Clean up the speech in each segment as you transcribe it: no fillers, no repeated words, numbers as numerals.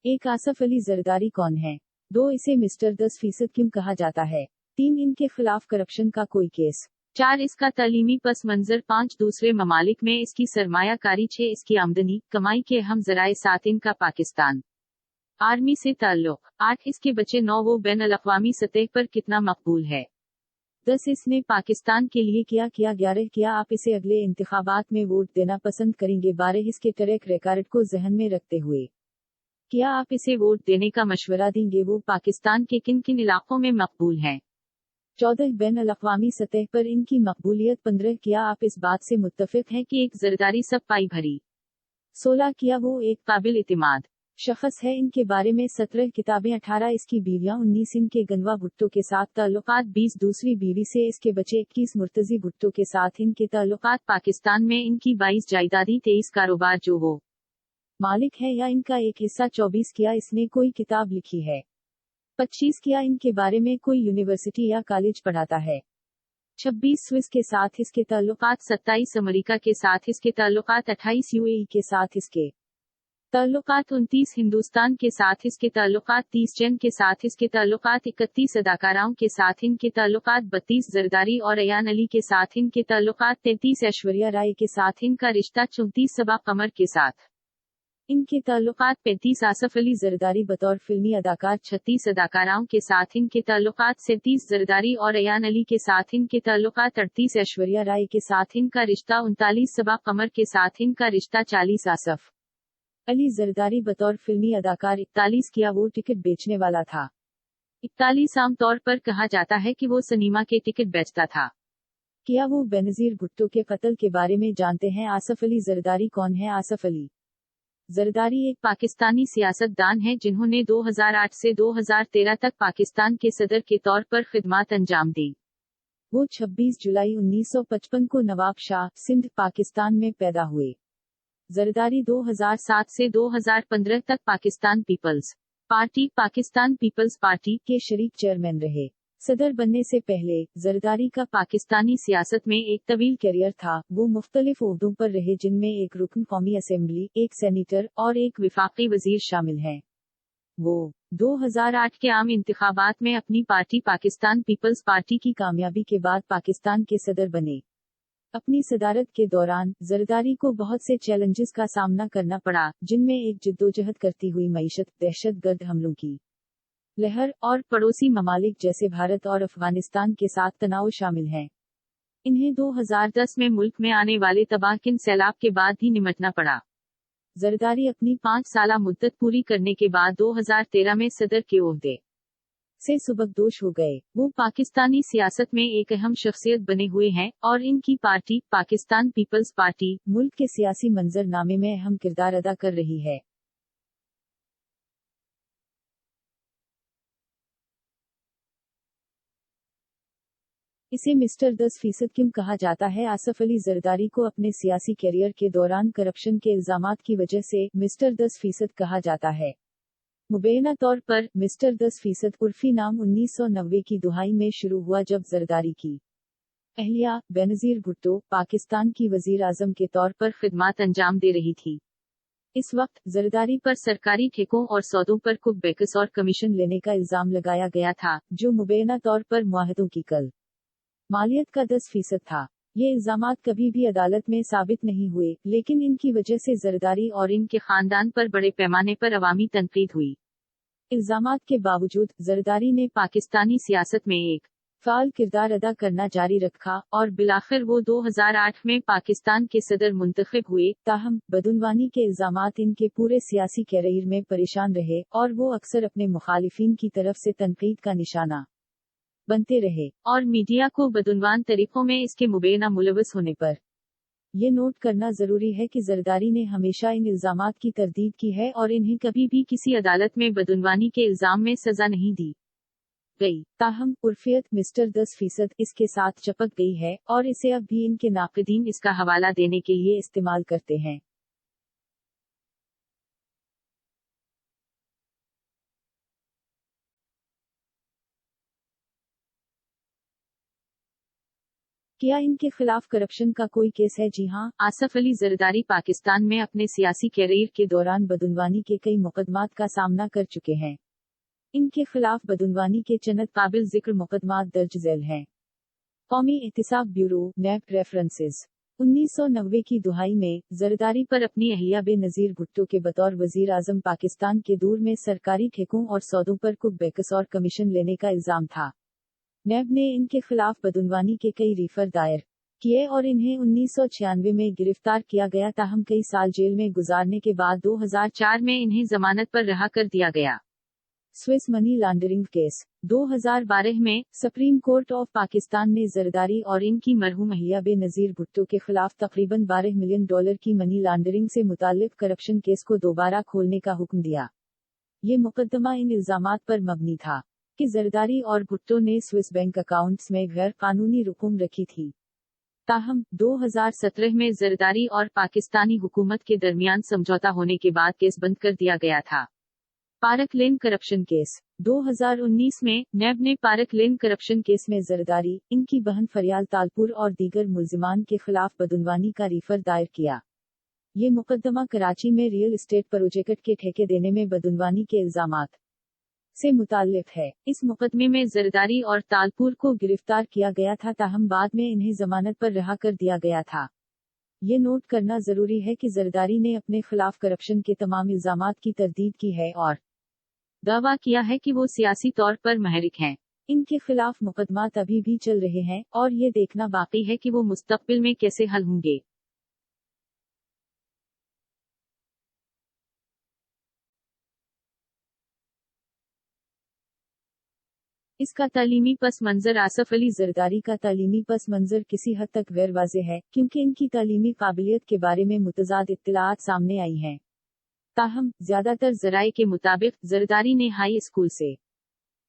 एक आसफ अली जरदारी कौन है? 2 इसे मिस्टर 10% क्यों कहा जाता है? 3 इनके खिलाफ करप्शन का कोई केस? 4 इसका तालीमी पस मंजर, 5 दूसरे ममालिक में इसकी सरमायाकारी, 6 इसकी आमदनी कमाई के अहम जराए, 7 इनका पाकिस्तान आर्मी से ताल्लुक, 8 इसके बच्चे, 9 वो बैन अल-अक़वामी सतह पर कितना मकबूल है। 10 इसने पाकिस्तान के लिए क्या किया। 11 क्या आप इसे अगले इंतखाबात में वोट देना पसंद करेंगे। 12 इसके ट्रैक रिकॉर्ड को जहन में रखते हुए क्या आप इसे वोट देने का मशवरा देंगे। वो पाकिस्तान के किन किन इलाकों में मकबूल हैं। 14 बैन अल-अक़वामी सतह पर इनकी मकबूलियत। 15 क्या आप इस बात से मुत्तफिक हैं कि एक जरदारी सब पाई भरी। 16 क्या वो एक काबिल इतिमाद शख्स है। इनके बारे में 17 किताबें। 18 इसकी बीवियां। 19 इनके गनवा भुट्टो के साथ ताल्लुकात। 20 दूसरी बीवी से इसके बच्चे। 21 मुर्तजी भुट्टो के साथ इनके ताल्लुकात। पाकिस्तान में इनकी 22 जायदादी। 23 कारोबार जो वो मालिक है या इनका एक हिस्सा। 24 क्या इसने कोई किताब लिखी है। 25 क्या इनके बारे में कोई यूनिवर्सिटी या कॉलेज पढ़ाता है। 26 स्विस के साथ इसके ताल्लुकात। 27 अमेरिका के साथ इसके ताल्लुकात। 28 यूएई के साथ इसके ताल्लुकात। 29 हिंदुस्तान के साथ इसके ताल्लुकात। 30 चीन के साथ इसके ताल्लुकात। 31 अदाकाराओं के साथ इनके ताल्लुकात। 32 जरदारी और अयान अली के साथ इनके ताल्लुकात। 33 ऐश्वर्या राय के साथ इनका रिश्ता। 34 सबा कमर के साथ इनके ताल्लुकात। 35 आसफ अली जरदारी बतौर फिल्मी अदाकार। 36 अदाकाराओं के साथ इनके ताल्लुकात। 37 जरदारी और अयान अली के साथ इनके ताल्लुकात। 38 ऐश्वर्या राय के साथ इनका रिश्ता। 39 सबा कमर के साथ इनका रिश्ता। 40 आसफ अली जरदारी बतौर फिल्मी अदाकार। 41 क्या वो टिकट बेचने वाला था। 41 आमतौर पर कहा जाता है कि वो सिनेमा के टिकट बेचता था। क्या वो बेनजीर भुट्टो के कत्ल के बारे में जानते हैं। आसफ अली जरदारी कौन है। आसफ अली जरदारी एक पाकिस्तानी सियासतदान है जिन्होंने 2008 से 2013 तक पाकिस्तान के सदर के तौर पर खिदमत अंजाम दी। वो 26 जुलाई 1955 को नवाब शाह, सिंध, पाकिस्तान में पैदा हुए। जरदारी 2007 से 2015 तक Pakistan people's party, Pakistan people's party के शरीक चेयरमैन रहे। सदर बनने से पहले जरदारी का पाकिस्तानी सियासत में एक तवील करियर था। वो मुख्तलिफ ओहदों पर रहे जिनमें एक रुकन कौमी असेंबली, एक सेनेटर और एक विफाकी वजीर शामिल हैं। वो 2008 के आम इंतखाबात में अपनी पार्टी पाकिस्तान पीपल्स पार्टी की कामयाबी के बाद पाकिस्तान के सदर बने। अपनी सदारत के दौरान जरदारी को बहुत से चैलेंजेस का सामना करना पड़ा, जिनमें एक जिद्दोजहद करती हुई मईशत, दहशतगर्द हमलों की लहर और पड़ोसी ममालिक जैसे भारत और अफगानिस्तान के साथ तनाव शामिल हैं। इन्हें 2010 में मुल्क में आने वाले तबाहकुन सैलाब के बाद भी निमटना पड़ा। जरदारी अपनी 5 साला मुद्दत पूरी करने के बाद 2013 में सदर के ओहदे से सुबकदोश हो गए। वो पाकिस्तानी सियासत में एक अहम शख्सियत बने हुए हैं और इनकी पार्टी पाकिस्तान पीपल्स पार्टी मुल्क के सियासी मंजरनामे में अहम किरदार अदा कर रही है। इसे मिस्टर 10% क्यों कहा जाता है। आसफ अली जरदारी को अपने सियासी कैरियर के दौरान करप्शन के इल्जामात की वजह से मिस्टर 10% कहा जाता है। मुबैना तौर पर मिस्टर 10% उर्फी नाम 1990 की दुहाई में शुरू हुआ जब जरदारी की अहलिया बेनजीर भुट्टो पाकिस्तान की वजीर आजम के तौर पर खिदमत अंजाम दे रही थी। इस वक्त जरदारी पर सरकारी ठेकों और सौदों पर कुक बेकस और कमीशन लेने का इल्जाम लगाया गया था, जो मुबैना तौर पर मुआहदों की कल मालियत का 10% था। ये इल्जामात कभी भी अदालत में साबित नहीं हुए, लेकिन इनकी वजह से जरदारी और इनके खानदान पर बड़े पैमाने पर अवामी तनकीद हुई। इल्जामात के बावजूद जरदारी ने पाकिस्तानी सियासत में एक फाल किरदार अदा करना जारी रखा और बिलाखिर वो 2008 में पाकिस्तान के सदर मुंतखब हुए। ताहम बदउनवानी के इल्जामात इनके पूरे सियासी कैरियर में परेशान रहे और वो अक्सर अपने मुखालिफिन की तरफ से तनकीद का निशाना बनते रहे, और मीडिया को बदउनवान तरीकों में इसके मुबैना मुलविस होने पर ये नोट करना जरूरी है कि जरदारी ने हमेशा इन इल्जामात की तरदीद की है और इन्हें कभी भी किसी अदालत में बदउनवानी के इल्जाम में सजा नहीं दी गई। ताहम उर्फियत मिस्टर 10% इसके साथ चपक गई है और इसे अब भी इनके नाक़िदीन इसका हवाला देने के लिए इस्तेमाल करते हैं। क्या इनके खिलाफ करप्शन का कोई केस है? जी हाँ। आसफ अली जरदारी पाकिस्तान में अपने सियासी कैरियर के दौरान बदनवानी के कई मुकदमात का सामना कर चुके हैं। इनके खिलाफ बदनवानी के चंद काबिल जिक्र मुकदमात दर्ज झैल हैं। कौमी एहतिसाब ब्यूरो नैब रेफरेंसेस 1990 की दुहाई में जरदारी पर अपनी अहलिया बेनजीर भुट्टो के बतौर वजीर आजम पाकिस्तान के दूर में सरकारी ठेकों और सौदों पर कुछ बेकसूर कमीशन लेने का इल्जाम था। नैब ने इनके खिलाफ बदनवानी के कई रिफर दायर किए और इन्हें 1996 में गिरफ्तार किया गया, ताहम कई साल जेल में गुजारने के बाद 2004 में इन्हें जमानत पर रिहा कर दिया गया। स्विस मनी लॉन्ड्रिंग केस 2012 में सुप्रीम कोर्ट ऑफ पाकिस्तान ने जरदारी और इनकी मरहूम अहलिया बेनजीर भुट्टो के खिलाफ तकरीबन $12 मिलियन की मनी लॉन्ड्रिंग से मुताल्लिक करप्शन केस को दोबारा खोलने का हुक्म दिया। ये मुकदमा इन इल्जामात पर मबनी था कि जरदारी और भुट्टो ने स्विस बैंक अकाउंट्स में गैर कानूनी रकूम रखी थी। ताहम 2017 में जरदारी और पाकिस्तानी हुकूमत के दरमियान समझौता होने के बाद केस बंद कर दिया गया था। पार्क लेन करप्शन केस 2019 में नैब ने पार्क लेन करप्शन केस में जरदारी, इनकी बहन फरियाल तालपुर और दीगर मुल्जिमान के खिलाफ बदनवानी का रिफर दायर किया। ये मुकदमा कराची में रियल एस्टेट प्रोजेक्ट के ठेके देने में बदनवानी के इल्जामात से मुताल्लिक है। इस मुकदमे में जरदारी और तालपुर को गिरफ्तार किया गया था, ताहम बाद में इन्हें जमानत पर रिहा कर दिया गया था। ये नोट करना जरूरी है कि जरदारी ने अपने खिलाफ करप्शन के तमाम इल्जामात की तरदीद की है और दावा किया है कि वो सियासी तौर पर महरिक हैं। इनके खिलाफ मुकदमात अभी भी चल रहे हैं और ये देखना बाकी है कि वो मुस्तकबिल में कैसे हल होंगे। इसका तालीमी पस मंजर आसफ अली जरदारी का तालीमी पस मंजर किसी हद तक गैर वाज़ेह है, क्योंकि इनकी तालीमी काबिलियत के बारे में मुतज़ाद इत्तलाआत सामने आई हैं। ताहम ज्यादातर जराए के मुताबिक जरदारी ने हाई स्कूल से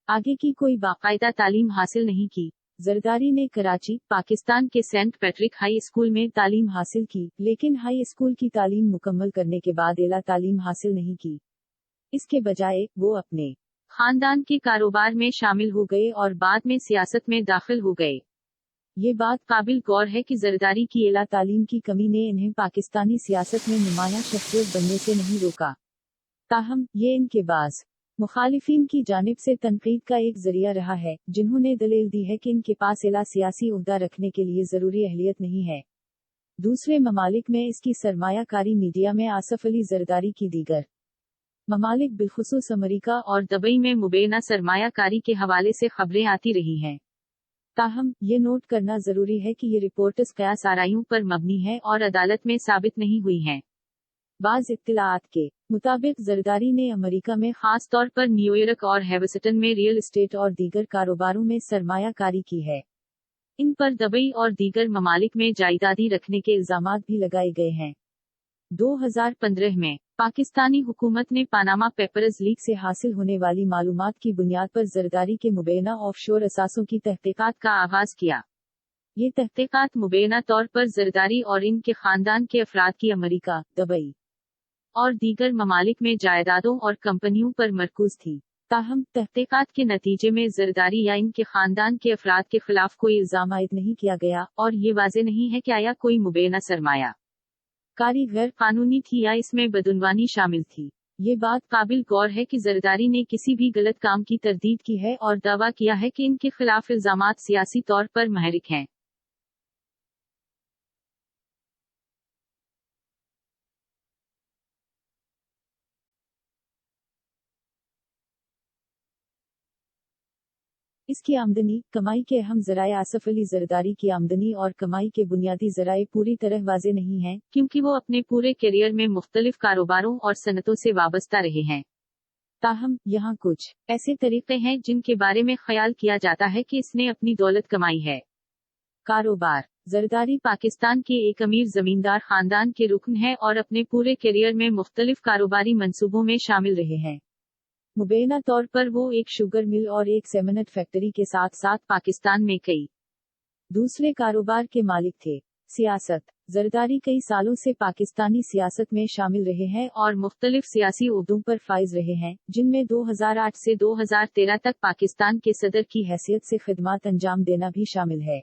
आगे की कोई बाकायदा तालीम हासिल नहीं की। जरदारी ने कराची, पाकिस्तान के सेंट पैट्रिक हाई स्कूल में तालीम हासिल की, लेकिन हाई स्कूल की तालीम मुकम्मल करने के बाद एला तालीम हासिल नहीं की। इसके बजाय वो अपने खानदान के कारोबार में शामिल हो गए और बाद में सियासत में दाखिल हो गए। ये बात काबिल गौर है कि जरदारी की एला तालीम की कमी ने इन्हें पाकिस्तानी सियासत में नुमाया शख्सियत बनने से नहीं रोका। ताहम ये इनके बाज़ मुखालिफिन की जानिब से तनकीद का एक जरिया रहा है, जिन्होंने दलील दी है कि इनके पास एला सियासी ओहदा रखने के लिए जरूरी अहलियत नहीं है। दूसरे ममालिक में इसकी सरमायाकारी मीडिया में आसफ अली जरदारी की दीगर ममालिक बिलखुसूस अमेरिका और दुबई में मुबैना सरमायाकारी के हवाले से खबरें आती रही हैं। ताहम ये नोट करना जरूरी है कि ये रिपोर्ट्स कयास आराइयों पर मबनी है और अदालत में साबित नहीं हुई हैं। बाज़ इत्तलाआत के मुताबिक जरदारी ने अमेरिका में खास तौर पर न्यूयॉर्क और हेवस्टन में रियल एस्टेट और दीगर कारोबारों में सरमायाकारी की है। इन पर दुबई और दीगर ममालिक में जायदादी रखने के इल्जामात भी लगाए गए हैं। 2015 में पाकिस्तानी हुकूमत ने पानामा पेपर्स लीक से हासिल होने वाली मालूमात की बुनियाद पर जरदारी के मुबैना ऑफशोर असासों की तहकीकात का आगाज किया। ये तहकीकात मुबैना तौर पर जरदारी और इनके खानदान के अफराद की अमेरिका, दुबई और दीगर ममालिक में जायदादों और कंपनियों पर मरकूज थी। ताहम तहकीकात के नतीजे में जरदारी या इनके खानदान के अफराद के खिलाफ कोई इल्जाम आयद नहीं किया गया और ये वाज़ेह नहीं है कि आया कोई मुबैना सरमाया कारी गैर कानूनी थी या इसमें बदनवानी शामिल थी। ये बात काबिल गौर है कि जरदारी ने किसी भी गलत काम की तरदीद की है और दावा किया है कि इनके खिलाफ इल्जामात सियासी तौर पर महरिक हैं। इसकी आमदनी कमाई के अहम जराए आसफ अली जरदारी की आमदनी और कमाई के बुनियादी जराए पूरी तरह वाज़ेह नहीं हैं, क्योंकि वो अपने पूरे करियर में मुख्तलिफ कारोबारों और सनतों से वाबस्ता रहे हैं। ताहम यहाँ कुछ ऐसे तरीके हैं जिनके बारे में ख्याल किया जाता है कि इसने अपनी दौलत कमाई है। कारोबार जरदारी पाकिस्तान के एक अमीर जमींदार खानदान के रुकन है और अपने पूरे करियर में मुख्तलिफ कारोबारी मंसूबों में शामिल रहे हैं। मुबैना तौर पर वो एक शुगर मिल और एक सेमेंट फैक्ट्री के साथ साथ पाकिस्तान में कई दूसरे कारोबार के मालिक थे। सियासत जरदारी कई सालों से पाकिस्तानी सियासत में शामिल रहे हैं और मुख्तलिफ सियासी ओहदों पर फाइज रहे हैं, जिनमें 2008 से 2013 तक पाकिस्तान के सदर की हैसियत से खिदमत अंजाम देना भी शामिल है।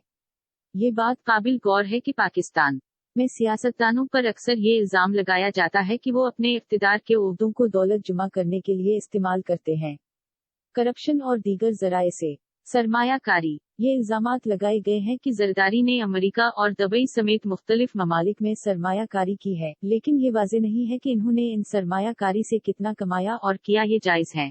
یہ بات قابل غور ہے کہ پاکستان میں سیاستدانوں پر اکثر یہ الزام لگایا جاتا ہے کہ وہ اپنے اقتدار کے عہدوں کو دولت جمع کرنے کے لیے استعمال کرتے ہیں، کرپشن اور دیگر ذرائع سے سرمایہ کاری۔ یہ الزامات لگائے گئے ہیں کہ زرداری نے امریکہ اور دبئی سمیت مختلف ممالک میں سرمایہ کاری کی ہے، لیکن یہ واضح نہیں ہے کہ انہوں نے ان سرمایہ کاری سے کتنا کمایا اور کیا یہ جائز ہے۔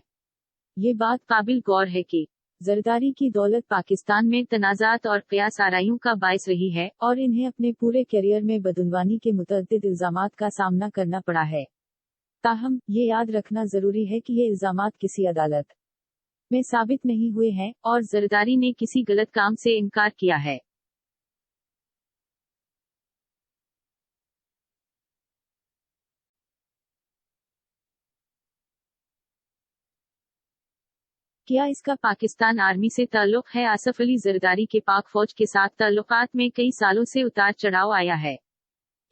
یہ بات قابل غور ہے کہ زرداری کی دولت پاکستان میں تنازعات اور قیاس آرائیوں کا باعث رہی ہے، اور انہیں اپنے پورے کیریئر میں بدعنوانی کے متعدد الزامات کا سامنا کرنا پڑا ہے۔ تاہم، یہ یاد رکھنا ضروری ہے کہ یہ الزامات کسی عدالت میں ثابت نہیں ہوئے ہیں، اور زرداری نے کسی غلط کام سے انکار کیا ہے۔ کیا اس کا پاکستان آرمی سے تعلق ہے؟ آصف علی زرداری کے پاک فوج کے ساتھ تعلقات میں کئی سالوں سے اتار چڑھاؤ آیا ہے۔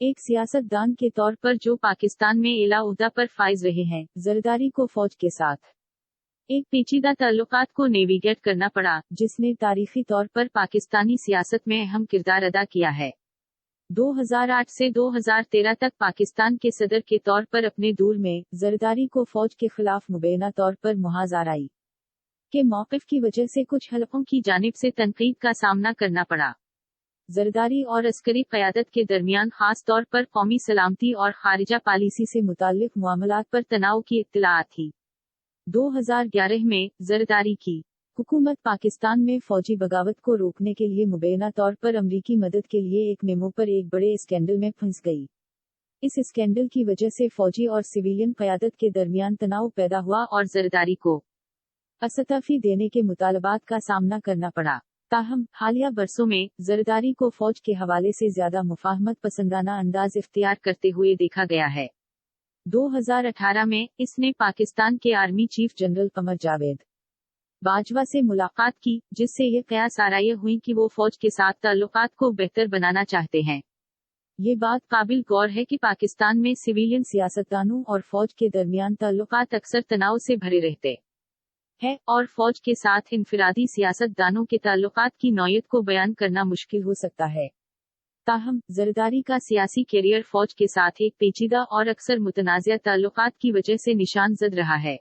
ایک سیاست دان کے طور پر جو پاکستان میں اعلیٰ عہدہ پر فائز رہے ہیں، زرداری کو فوج کے ساتھ ایک پیچیدہ تعلقات کو نیویگیٹ کرنا پڑا، جس نے تاریخی طور پر پاکستانی سیاست میں اہم کردار ادا کیا ہے۔ 2008 سے 2013 تک پاکستان کے صدر کے طور پر اپنے دور میں، زرداری کو فوج کے خلاف مبینہ طور پر محاذ آرائی کے موقف کی وجہ سے کچھ حلقوں کی جانب سے تنقید کا سامنا کرنا پڑا۔ زرداری اور عسکری قیادت کے درمیان خاص طور پر قومی سلامتی اور خارجہ پالیسی سے متعلق معاملات پر تناؤ کی اطلاعات تھی۔ 2011 میں، زرداری کی حکومت پاکستان میں فوجی بغاوت کو روکنے کے لیے مبینہ طور پر امریکی مدد کے لیے ایک میمو پر ایک بڑے اسکینڈل میں پھنس گئی۔ اس اسکینڈل کی وجہ سے فوجی اور سویلین قیادت کے درمیان تناؤ پیدا ہوا اور زرداری کو استعفی دینے کے مطالبات کا سامنا کرنا پڑا۔ تاہم، حالیہ برسوں میں، زرداری کو فوج کے حوالے سے زیادہ مفاہمت پسندانہ انداز اختیار کرتے ہوئے دیکھا گیا ہے۔ 2018 میں، اس نے پاکستان کے army chief general Qamar Javed Bajwa سے ملاقات کی، جس سے یہ قیاس آرائیاں ہوئیں کہ وہ فوج کے ساتھ تعلقات کو بہتر بنانا چاہتے ہیں۔ یہ بات قابل غور ہے کہ پاکستان میں سویلین سیاستدانوں اور فوج کے درمیان تعلقات اکثر تناؤ سے بھرے رہتے ہیں، اور فوج کے ساتھ انفرادی سیاست دانوں کے تعلقات کی نوعیت کو بیان کرنا مشکل ہو سکتا ہے۔ تاہم، زرداری کا سیاسی کیریئر فوج کے ساتھ ایک پیچیدہ اور اکثر متنازع تعلقات کی وجہ سے نشان زد رہا ہے۔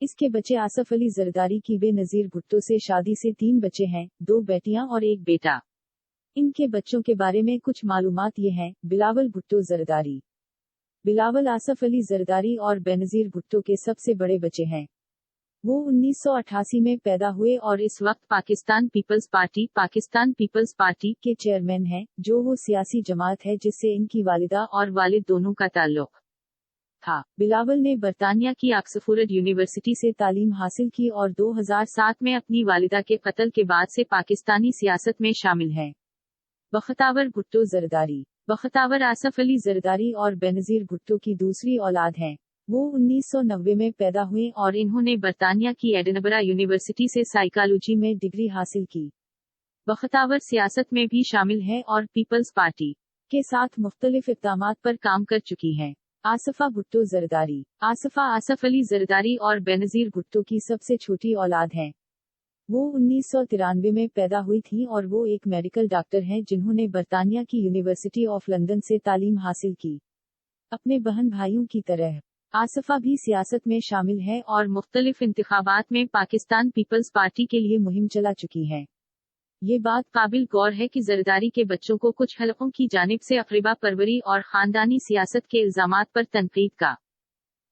اس کے بچے آصف علی زرداری کی بے نظیر بھٹو سے شادی سے 3 بچے ہیں، 2 بیٹیاں اور 1 بیٹا۔ ان کے بچوں کے بارے میں کچھ معلومات یہ ہیں۔ بلاول بھٹو زرداری۔ بلاول آصف علی زرداری اور بینظیر بھٹو کے سب سے بڑے بچے ہیں۔ وہ 1988 میں پیدا ہوئے اور اس وقت پاکستان پیپلز پارٹی کے چیئرمین ہیں، جو وہ سیاسی جماعت ہے جس سے ان کی والدہ اور والد دونوں کا تعلق تھا۔ بلاول نے برطانیہ کی آکسفورڈ یونیورسٹی سے تعلیم حاصل کی اور 2007 میں اپنی والدہ کے قتل کے بعد سے پاکستانی سیاست میں شامل ہیں۔ بختاور بھٹو زرداری۔ بختاور آصف علی زرداری اور بینظیر بھٹو کی دوسری اولاد ہیں۔ وہ 1990 میں پیدا ہوئے اور انہوں نے برطانیہ کی ایڈنبرا یونیورسٹی سے سائیکالوجی میں ڈگری حاصل کی۔ بختاور سیاست میں بھی شامل ہیں اور پیپلز پارٹی کے ساتھ مختلف اقدامات پر کام کر چکی ہیں۔ آصفہ بھٹو زرداری۔ آصفہ آصف علی زرداری اور بینظیر بھٹو کی سب سے چھوٹی اولاد ہیں۔ وہ 1993 میں پیدا ہوئی تھیں اور وہ ایک میڈیکل ڈاکٹر ہیں جنہوں نے برطانیہ کی یونیورسٹی آف لندن سے تعلیم حاصل کی۔ اپنے بہن بھائیوں کی طرح آصفہ بھی سیاست میں شامل ہے اور مختلف انتخابات میں پاکستان پیپلز پارٹی کے لیے مہم چلا چکی ہیں۔ یہ بات قابل غور ہے کہ زرداری کے بچوں کو کچھ حلقوں کی جانب سے اقربا پروری اور خاندانی سیاست کے الزامات پر تنقید کا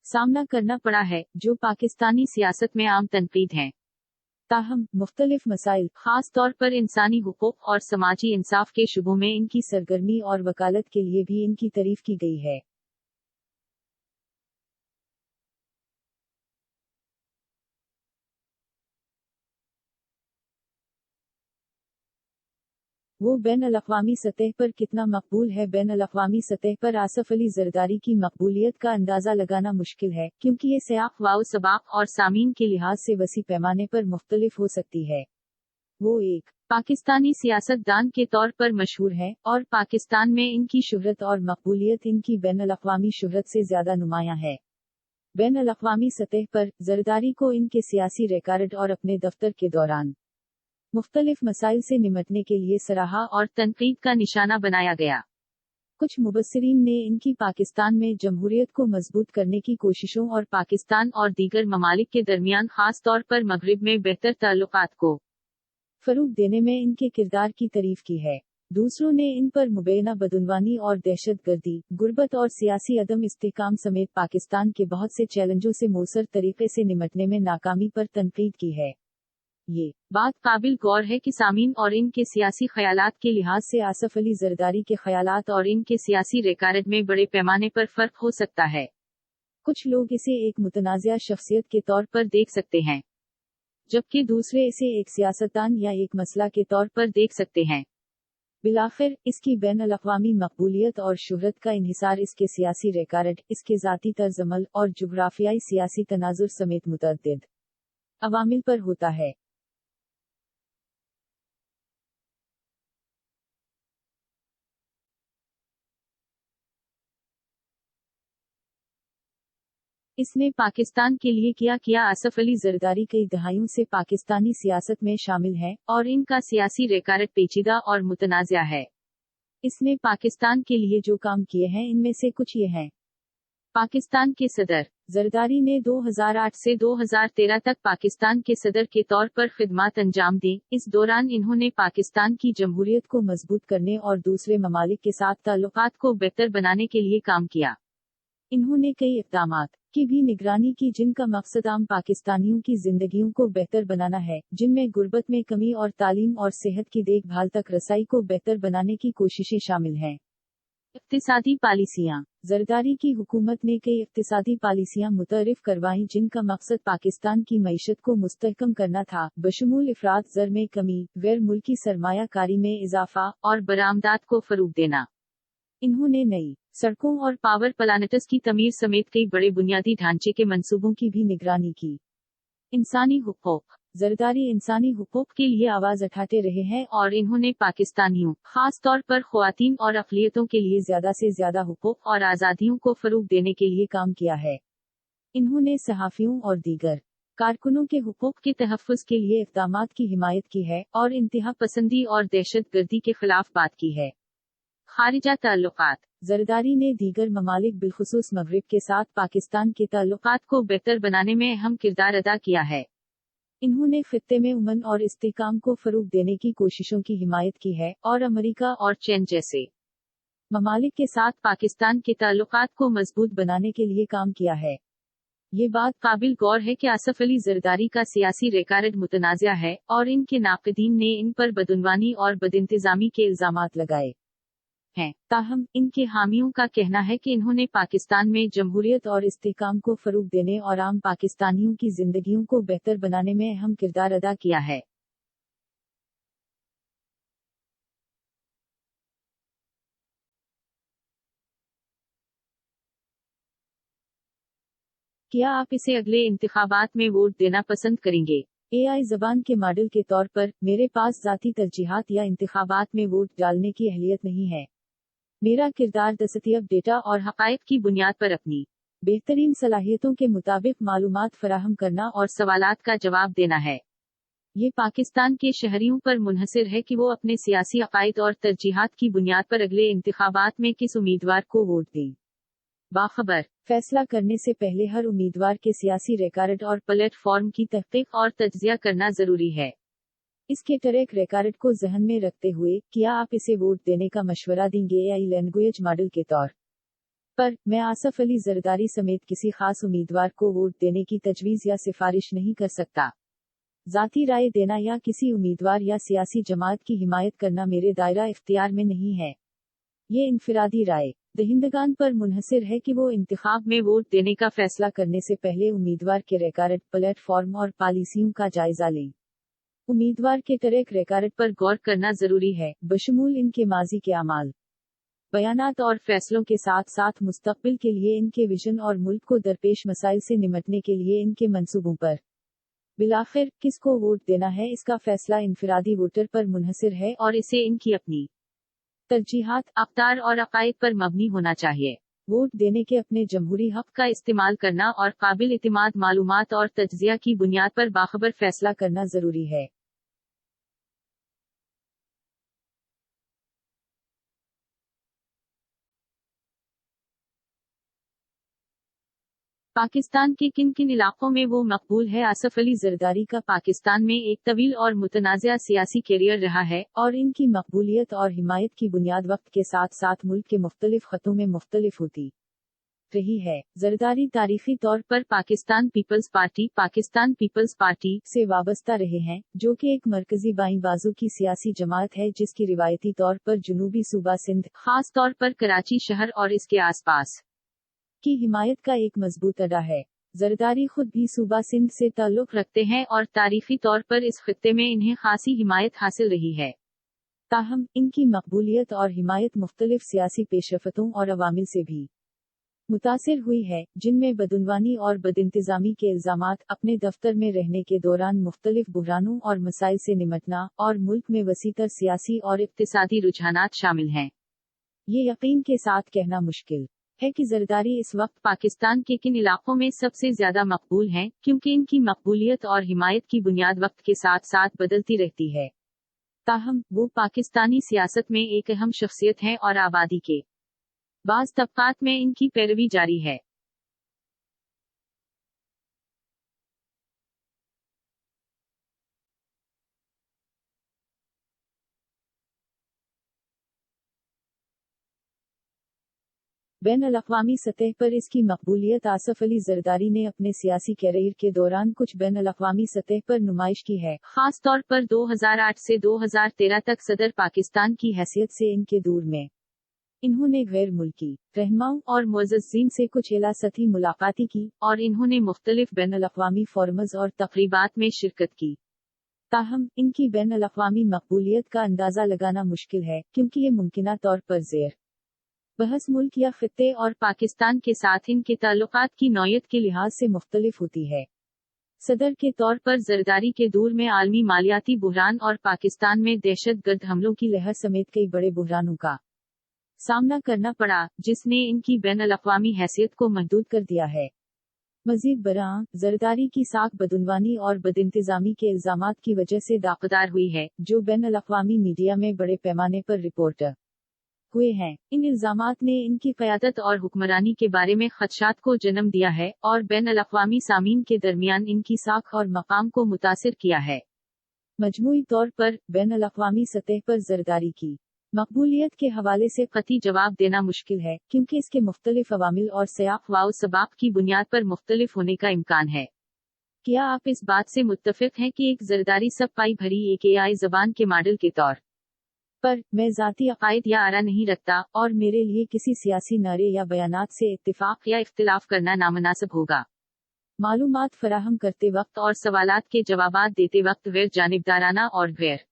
سامنا کرنا پڑا ہے، جو پاکستانی سیاست میں عام تنقید ہیں۔ تاہم، مختلف مسائل، خاص طور پر انسانی حقوق اور سماجی انصاف کے شعبوں میں ان کی سرگرمی اور وکالت کے لیے بھی ان کی تعریف کی گئی ہے۔ وہ بین الاقوامی سطح پر کتنا مقبول ہے؟ بین الاقوامی سطح پر آصف علی زرداری کی مقبولیت کا اندازہ لگانا مشکل ہے، کیونکہ یہ سیاق و سباق اور سامعین کے لحاظ سے وسیع پیمانے پر مختلف ہو سکتی ہے۔ وہ ایک پاکستانی سیاستدان کے طور پر مشہور ہے اور پاکستان میں ان کی شہرت اور مقبولیت ان کی بین الاقوامی شہرت سے زیادہ نمایاں ہے۔ بین الاقوامی سطح پر زرداری کو ان کے سیاسی ریکارڈ اور اپنے دفتر کے دوران مختلف مسائل سے نمٹنے کے لیے سراہا اور تنقید کا نشانہ بنایا گیا۔ کچھ مبصرین نے ان کی پاکستان میں جمہوریت کو مضبوط کرنے کی کوششوں اور پاکستان اور دیگر ممالک کے درمیان خاص طور پر مغرب میں بہتر تعلقات کو فروغ دینے میں ان کے کردار کی تعریف کی ہے۔ دوسروں نے ان پر مبینہ بدعنوانی اور دہشت گردی، غربت اور سیاسی عدم استحکام سمیت پاکستان کے بہت سے چیلنجوں سے مؤثر طریقے سے نمٹنے میں ناکامی پر تنقید کی ہے۔ یہ بات قابل غور ہے کہ سامعین اور ان کے سیاسی خیالات کے لحاظ سے آصف علی زرداری کے خیالات اور ان کے سیاسی ریکارڈ میں بڑے پیمانے پر فرق ہو سکتا ہے۔ کچھ لوگ اسے ایک متنازع شخصیت کے طور پر دیکھ سکتے ہیں، جبکہ دوسرے اسے ایک سیاستدان یا ایک مسئلہ کے طور پر دیکھ سکتے ہیں۔ بالآخر، اس کی بین الاقوامی مقبولیت اور شہرت کا انحصار اس کے سیاسی ریکارڈ، اس کے ذاتی طرز عمل اور جغرافیائی سیاسی تناظر سمیت متعدد عوامل پر ہوتا ہے۔ اس نے پاکستان کے لیے کیا آصف علی زرداری کئی دہائیوں سے پاکستانی سیاست میں شامل ہے اور ان کا سیاسی ریکارڈ پیچیدہ اور متنازع ہے۔ اس نے پاکستان کے لیے جو کام کیے ہیں ان میں سے کچھ یہ ہیں۔ پاکستان کے صدر زرداری نے 2008 سے 2013 تک پاکستان کے صدر کے طور پر خدمات انجام دیں۔ اس دوران انہوں نے پاکستان کی جمہوریت کو مضبوط کرنے اور دوسرے ممالک کے ساتھ تعلقات کو بہتر بنانے کے لیے کام کیا۔ انہوں نے کئی اقدامات کی بھی نگرانی کی جن کا مقصد عام پاکستانیوں کی زندگیوں کو بہتر بنانا ہے، جن میں غربت میں کمی اور تعلیم اور صحت کی دیکھ بھال تک رسائی کو بہتر بنانے کی کوششیں شامل ہیں۔ اقتصادی پالیسیاں زرداری کی حکومت نے کئی اقتصادی پالیسیاں متعارف کروائیں جن کا مقصد پاکستان کی معیشت کو مستحکم کرنا تھا، بشمول افراط زر میں کمی، غیر ملکی سرمایہ کاری میں اضافہ اور برآمدات کو فروغ دینا۔ انہوں نے نئی سڑکوں اور پاور پلانٹس کی تعمیر سمیت کئی بڑے بنیادی ڈھانچے کے منصوبوں کی بھی نگرانی کی۔ انسانی حقوق زرداری انسانی حقوق کے لیے آواز اٹھاتے رہے ہیں اور انہوں نے پاکستانیوں، خاص طور پر خواتین اور اقلیتوں کے لیے زیادہ سے زیادہ حقوق اور آزادیوں کو فروغ دینے کے لیے کام کیا ہے۔ انہوں نے صحافیوں اور دیگر کارکنوں کے حقوق کے تحفظ کے لیے اقدامات کی حمایت کی ہے اور انتہا پسندی اور دہشت گردی کے خلاف بات کی ہے۔ خارجہ تعلقات زرداری نے دیگر ممالک بالخصوص مغرب کے ساتھ پاکستان کے تعلقات کو بہتر بنانے میں اہم کردار ادا کیا ہے۔ انہوں نے خطے میں امن اور استحکام کو فروغ دینے کی کوششوں کی حمایت کی ہے اور امریکہ اور چین جیسے ممالک کے ساتھ پاکستان کے تعلقات کو مضبوط بنانے کے لیے کام کیا ہے۔ یہ بات قابل غور ہے کہ آصف علی زرداری کا سیاسی ریکارڈ متنازع ہے اور ان کے ناقدین نے ان پر بدعنوانی اور بدانتظامی کے الزامات لگائے ہیں، تاہم ان کے حامیوں کا کہنا ہے کہ انہوں نے پاکستان میں جمہوریت اور استحکام کو فروغ دینے اور عام پاکستانیوں کی زندگیوں کو بہتر بنانے میں اہم کردار ادا کیا ہے۔ کیا آپ اسے اگلے انتخابات میں ووٹ دینا پسند کریں گے؟ AI زبان کے ماڈل کے طور پر، میرے پاس ذاتی ترجیحات یا انتخابات میں ووٹ ڈالنے کی اہلیت نہیں ہے۔ میرا کردار دستیاب ڈیٹا اور حقائق کی بنیاد پر اپنی بہترین صلاحیتوں کے مطابق معلومات فراہم کرنا اور سوالات کا جواب دینا ہے۔ یہ پاکستان کے شہریوں پر منحصر ہے کہ وہ اپنے سیاسی عقائد اور ترجیحات کی بنیاد پر اگلے انتخابات میں کس امیدوار کو ووٹ دیں۔ باخبر فیصلہ کرنے سے پہلے ہر امیدوار کے سیاسی ریکارڈ اور پلیٹ فارم کی تحقیق اور تجزیہ کرنا ضروری ہے۔ اس کے ٹریک ریکارڈ کو ذہن میں رکھتے ہوئے، کیا آپ اسے ووٹ دینے کا مشورہ دیں گے AI لینگویج ماڈل کے طور پر؟ میں آصف علی زرداری سمیت کسی خاص امیدوار کو ووٹ دینے کی تجویز یا سفارش نہیں کر سکتا۔ ذاتی رائے دینا یا کسی امیدوار یا سیاسی جماعت کی حمایت کرنا میرے دائرہ اختیار میں نہیں ہے۔ یہ انفرادی رائے دہندگان پر منحصر ہے کہ وہ انتخاب میں ووٹ دینے کا فیصلہ کرنے سے پہلے امیدوار کے ریکارڈ، پلیٹ فارم اور پالیسیوں کا جائزہ لیں۔ امیدوار کے ٹریک ریکارڈ پر غور کرنا ضروری ہے، بشمول ان کے ماضی کے اعمال، بیانات اور فیصلوں کے ساتھ ساتھ مستقبل کے لیے ان کے ویژن اور ملک کو درپیش مسائل سے نمٹنے کے لیے ان کے منصوبوں پر۔ बिलाखिर किसको वोट देना है इसका फैसला इनफरादी वोटर पर मुनहसिर है और इसे इनकी अपनी तरजीहात, अफ्तार और अकायद पर मबनी होना चाहिए। वोट देने के अपने जमहूरी हक का इस्तेमाल करना और काबिल इतिमाद मालूमात और तज्जिया की बुनियाद पर बाखबर फैसला करना जरूरी है। पाकिस्तान के किन किन इलाकों में वो मकबूल है। आसिफ अली जरदारी का पाकिस्तान में एक तवील और मुतनाज़ा सियासी कैरियर रहा है और इनकी मकबूलियत और हिमायत की बुनियाद वक्त के साथ साथ मुल्क के मुख्तलिफ खतों में मुख्तलिफ होती रही है। जरदारी तारीखी तौर पर पाकिस्तान पीपल्स पार्टी से वाबस्ता रहे हैं, जो कि एक मरकजी बाईं बाजू की सियासी जमात है जिसकी रिवायती तौर पर जुनूबी सूबा सिंध, खास तौर पर कराची शहर और इसके आसपास की हिमायत का एक मजबूत अड्डा है। जरदारी खुद भी सूबा सिंध से ताल्लुक रखते हैं और तारीखी तौर पर इस खित्ते में इन्हें खासी हिमायत हासिल रही है। ताहम इनकी मकबूलियत और हिमायत मुख्तलिफ सियासी पेशरफतों और अवामिल से भी मुतासिर हुई है, जिनमें बदउनवानी और बदइंतजामी के इल्जामात, अपने दफ्तर में रहने के दौरान मुख्तलिफ बुहरानों और मसाइल से निमटना और मुल्क में वसीतर सियासी और इक्तिसादी रुझानात शामिल हैं। ये यकीन के साथ कहना मुश्किल है कि जरदारी इस वक्त पाकिस्तान के किन इलाकों में सबसे ज्यादा मकबूल हैं, क्योंकि इनकी मकबूलियत और हिमायत की बुनियाद वक्त के साथ साथ बदलती रहती है। ताहम वो पाकिस्तानी सियासत में एक अहम शख्सियत हैं और आबादी के बाज़ तबकात में इनकी पैरवी जारी है। बैन-अल-अक़वामी सतह पर इसकी मकबूलियत आसिफ अली जरदारी ने अपने सियासी कैरियर के दौरान कुछ बैन-अल-अक़वामी सतह पर नुमाइश की है, खास तौर पर 2008 से 2013 तक सदर पाकिस्तान की हैसियत से इनके दूर में इन्होंने गैर मुल्की रहनुमाओं और मुअज़्ज़ज़ीन से कुछ एला सतही मुलाकातें की और इन्होंने मुख्तलिफ बैन-अल-अक़वामी फोरम्स और तक़रीबात में शिरकत की। ताहम इनकी बैन-अल-अक़वामी मकबूलियत का अंदाजा लगाना मुश्किल है, क्योंकि ये मुमकिना तौर पर ज़ेर बहस मुल्क या खित्ते और पाकिस्तान के साथ इनके ताल्लुकात की नौयत के लिहाज से मुख्तलिफ होती है। सदर के तौर पर जरदारी के दौर में आलमी मालियाती बुहरान और पाकिस्तान में दहशतगर्द हमलों की लहर समेत कई बड़े बुहरानों का सामना करना पड़ा, जिसने इनकी बैन-अल-अक़वामी हैसियत को महदूद कर दिया है। मजीद बरां, जरदारी की साख बदउनवानी और बदइंतजामी के इल्जामात की वजह से दागदार हुई है, जो बैन-अल-अक़वामी मीडिया में बड़े पैमाने पर रिपोर्ट हुए हैं। इन इल्जामात ने इनकी क़यादत और हुक्मरानी के बारे में खदशात को जन्म दिया है और बैन-अल-अक़वामी सामीन के दरमियान इनकी साख और मकाम को मुतासिर किया है। मजमूई तौर पर बैन-अल-अक़वामी सतह पर जरदारी की मकबूलियत के हवाले से कतई जवाब देना मुश्किल है, क्योंकि इसके मुख्तलिफ अवामिल और सयाक़ व सबब की बुनियाद पर मुख्तलिफ होने का इम्कान है। क्या आप इस बात से मुत्तफिक हैं कि एक जरदारी सब पाई भरी एक AI ज़बान के मॉडल के तौर पर मैं ज़ाती अकायद या आरा नहीं रखता, और मेरे लिए किसी सियासी नारे या बयानात से इत्तिफाक या इख्तिलाफ करना नामनासिब होगा। मालूमात फराहम करते वक्त और सवालात के जवाबात देते वक्त गैर जानिबदाराना और गैर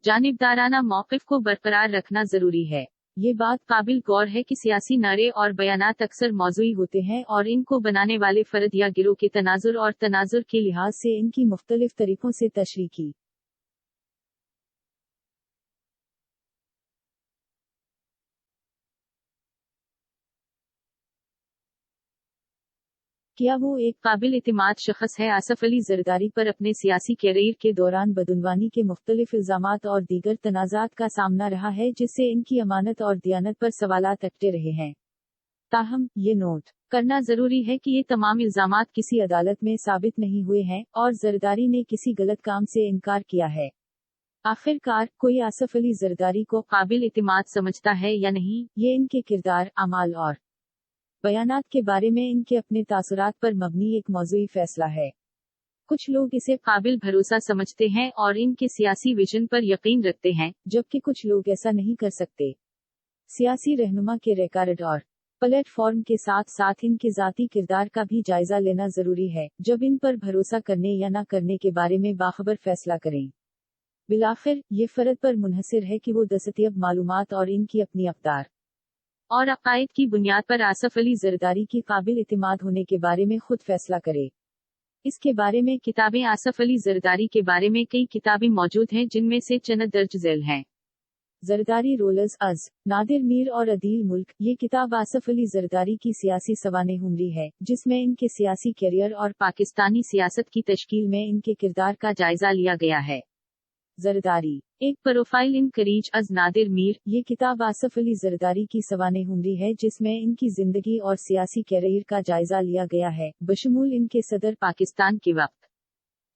जानिबदाराना मौक़िफ़ को बरकरार रखना जरूरी है। ये बात काबिल गौर है कि सियासी नारे और बयानात अक्सर मौज़ूई होते हैं और इनको बनाने वाले फर्द या गिरोह के तनाजुर और तनाजुर के लिहाज से इनकी मुख्तलिफ तरीकों से तशरीह की क्या वो एक काबिल इतिमाद शख्स है। आसिफ अली जरदारी पर अपने सियासी कैरियर के दौरान बदउनवानी के मुख्तलिफ इल्जामात और दीगर तनाज़ात का सामना रहा है, जिससे इनकी अमानत और दियानत पर सवालात अटके रहे हैं। ताहम ये नोट करना जरूरी है कि ये तमाम इल्जामात किसी अदालत में साबित नहीं हुए हैं और जरदारी ने किसी गलत काम से इनकार किया है। आखिरकार कोई आसिफ अली जरदारी को काबिल इतिमाद समझता है या नहीं, ये इनके किरदार, अमाल और बयानात के बारे में इनके अपने तासुरात पर मबनी एक मौज़ूई फैसला है। कुछ लोग इसे काबिल भरोसा समझते हैं और इनके सियासी विजन पर यकीन रखते हैं, जबकि कुछ लोग ऐसा नहीं कर सकते। सियासी रहनुमा के रिकॉर्ड और प्लेटफॉर्म के साथ साथ इनके ज़ाती किरदार का भी जायजा लेना जरूरी है, जब इन पर भरोसा करने या न करने के बारे में बाखबर फैसला करें। बिलाखिर ये फर्द पर मुनहसिर है कि वो दस्तयाब मालूमात और इनकी अपनी अफ्तार और अकायद की बुनियाद पर आसिफ अली जरदारी की काबिल इतिमाद होने के बारे में खुद फैसला करे। اس کے بارے میں کتابیں آصف علی زرداری کے بارے میں کئی کتابیں موجود ہیں جن میں سے چند درج ذیل ہیں۔ زرداری رولرز از نادر میر اور عدیل ملک۔ یہ کتاب آصف علی زرداری کی سیاسی سوانح عمری ہے جس میں ان کے سیاسی کیریئر اور پاکستانی سیاست کی تشکیل میں ان کے کردار کا جائزہ لیا گیا ہے۔ زرداری ایک پروفائل ان کریج از نادر میر۔ یہ کتاب آصف علی زرداری کی سوانح عمری ہے جس میں ان کی زندگی اور سیاسی کیریئر کا جائزہ لیا گیا ہے بشمول ان کے صدر پاکستان کے وقت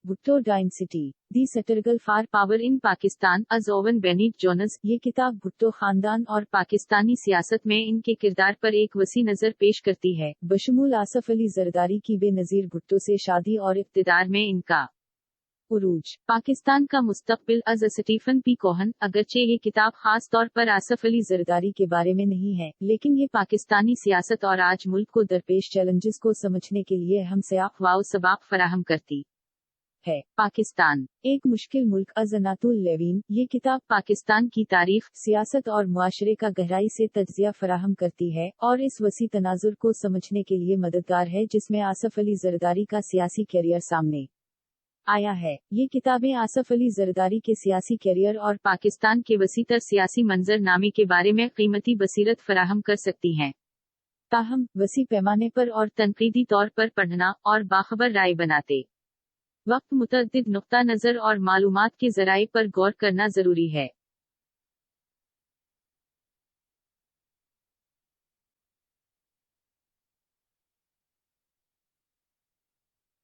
Bhutto Dynasty the struggle for power in Pakistan is oven Bennett Jones. یہ کتاب بھٹو خاندان اور پاکستانی سیاست میں ان کے کردار پر ایک وسیع نظر پیش کرتی ہے بشمول آصف علی زرداری کی بے نظیر بھٹو سے شادی اور اقتدار میں ان کا عروج۔ پاکستان کا مستقبل از اسٹیفن پی کوہن۔ اگرچہ یہ کتاب خاص طور پر آصف علی زرداری کے بارے میں نہیں ہے لیکن یہ پاکستانی سیاست اور آج ملک کو درپیش چیلنجز کو سمجھنے کے لیے ہم سیاق و سباق فراہم کرتی ہے۔ پاکستان ایک مشکل ملک از عنایت اللیوین۔ یہ کتاب پاکستان کی تاریخ، سیاست اور معاشرے کا گہرائی سے تجزیہ فراہم کرتی ہے اور اس وسیع تناظر کو سمجھنے کے لیے مددگار ہے جس میں آصف علی زرداری کا سیاسی کیریئر سامنے آیا ہے۔ یہ کتابیں آصف علی زرداری کے سیاسی کیریئر اور پاکستان کے وسیع تر سیاسی منظر نامے کے بارے میں قیمتی بصیرت فراہم کر سکتی ہیں۔ تاہم وسیع پیمانے پر اور تنقیدی طور پر پڑھنا اور باخبر رائے بناتے وقت متعدد نقطہ نظر اور معلومات کے ذرائع پر غور کرنا ضروری ہے۔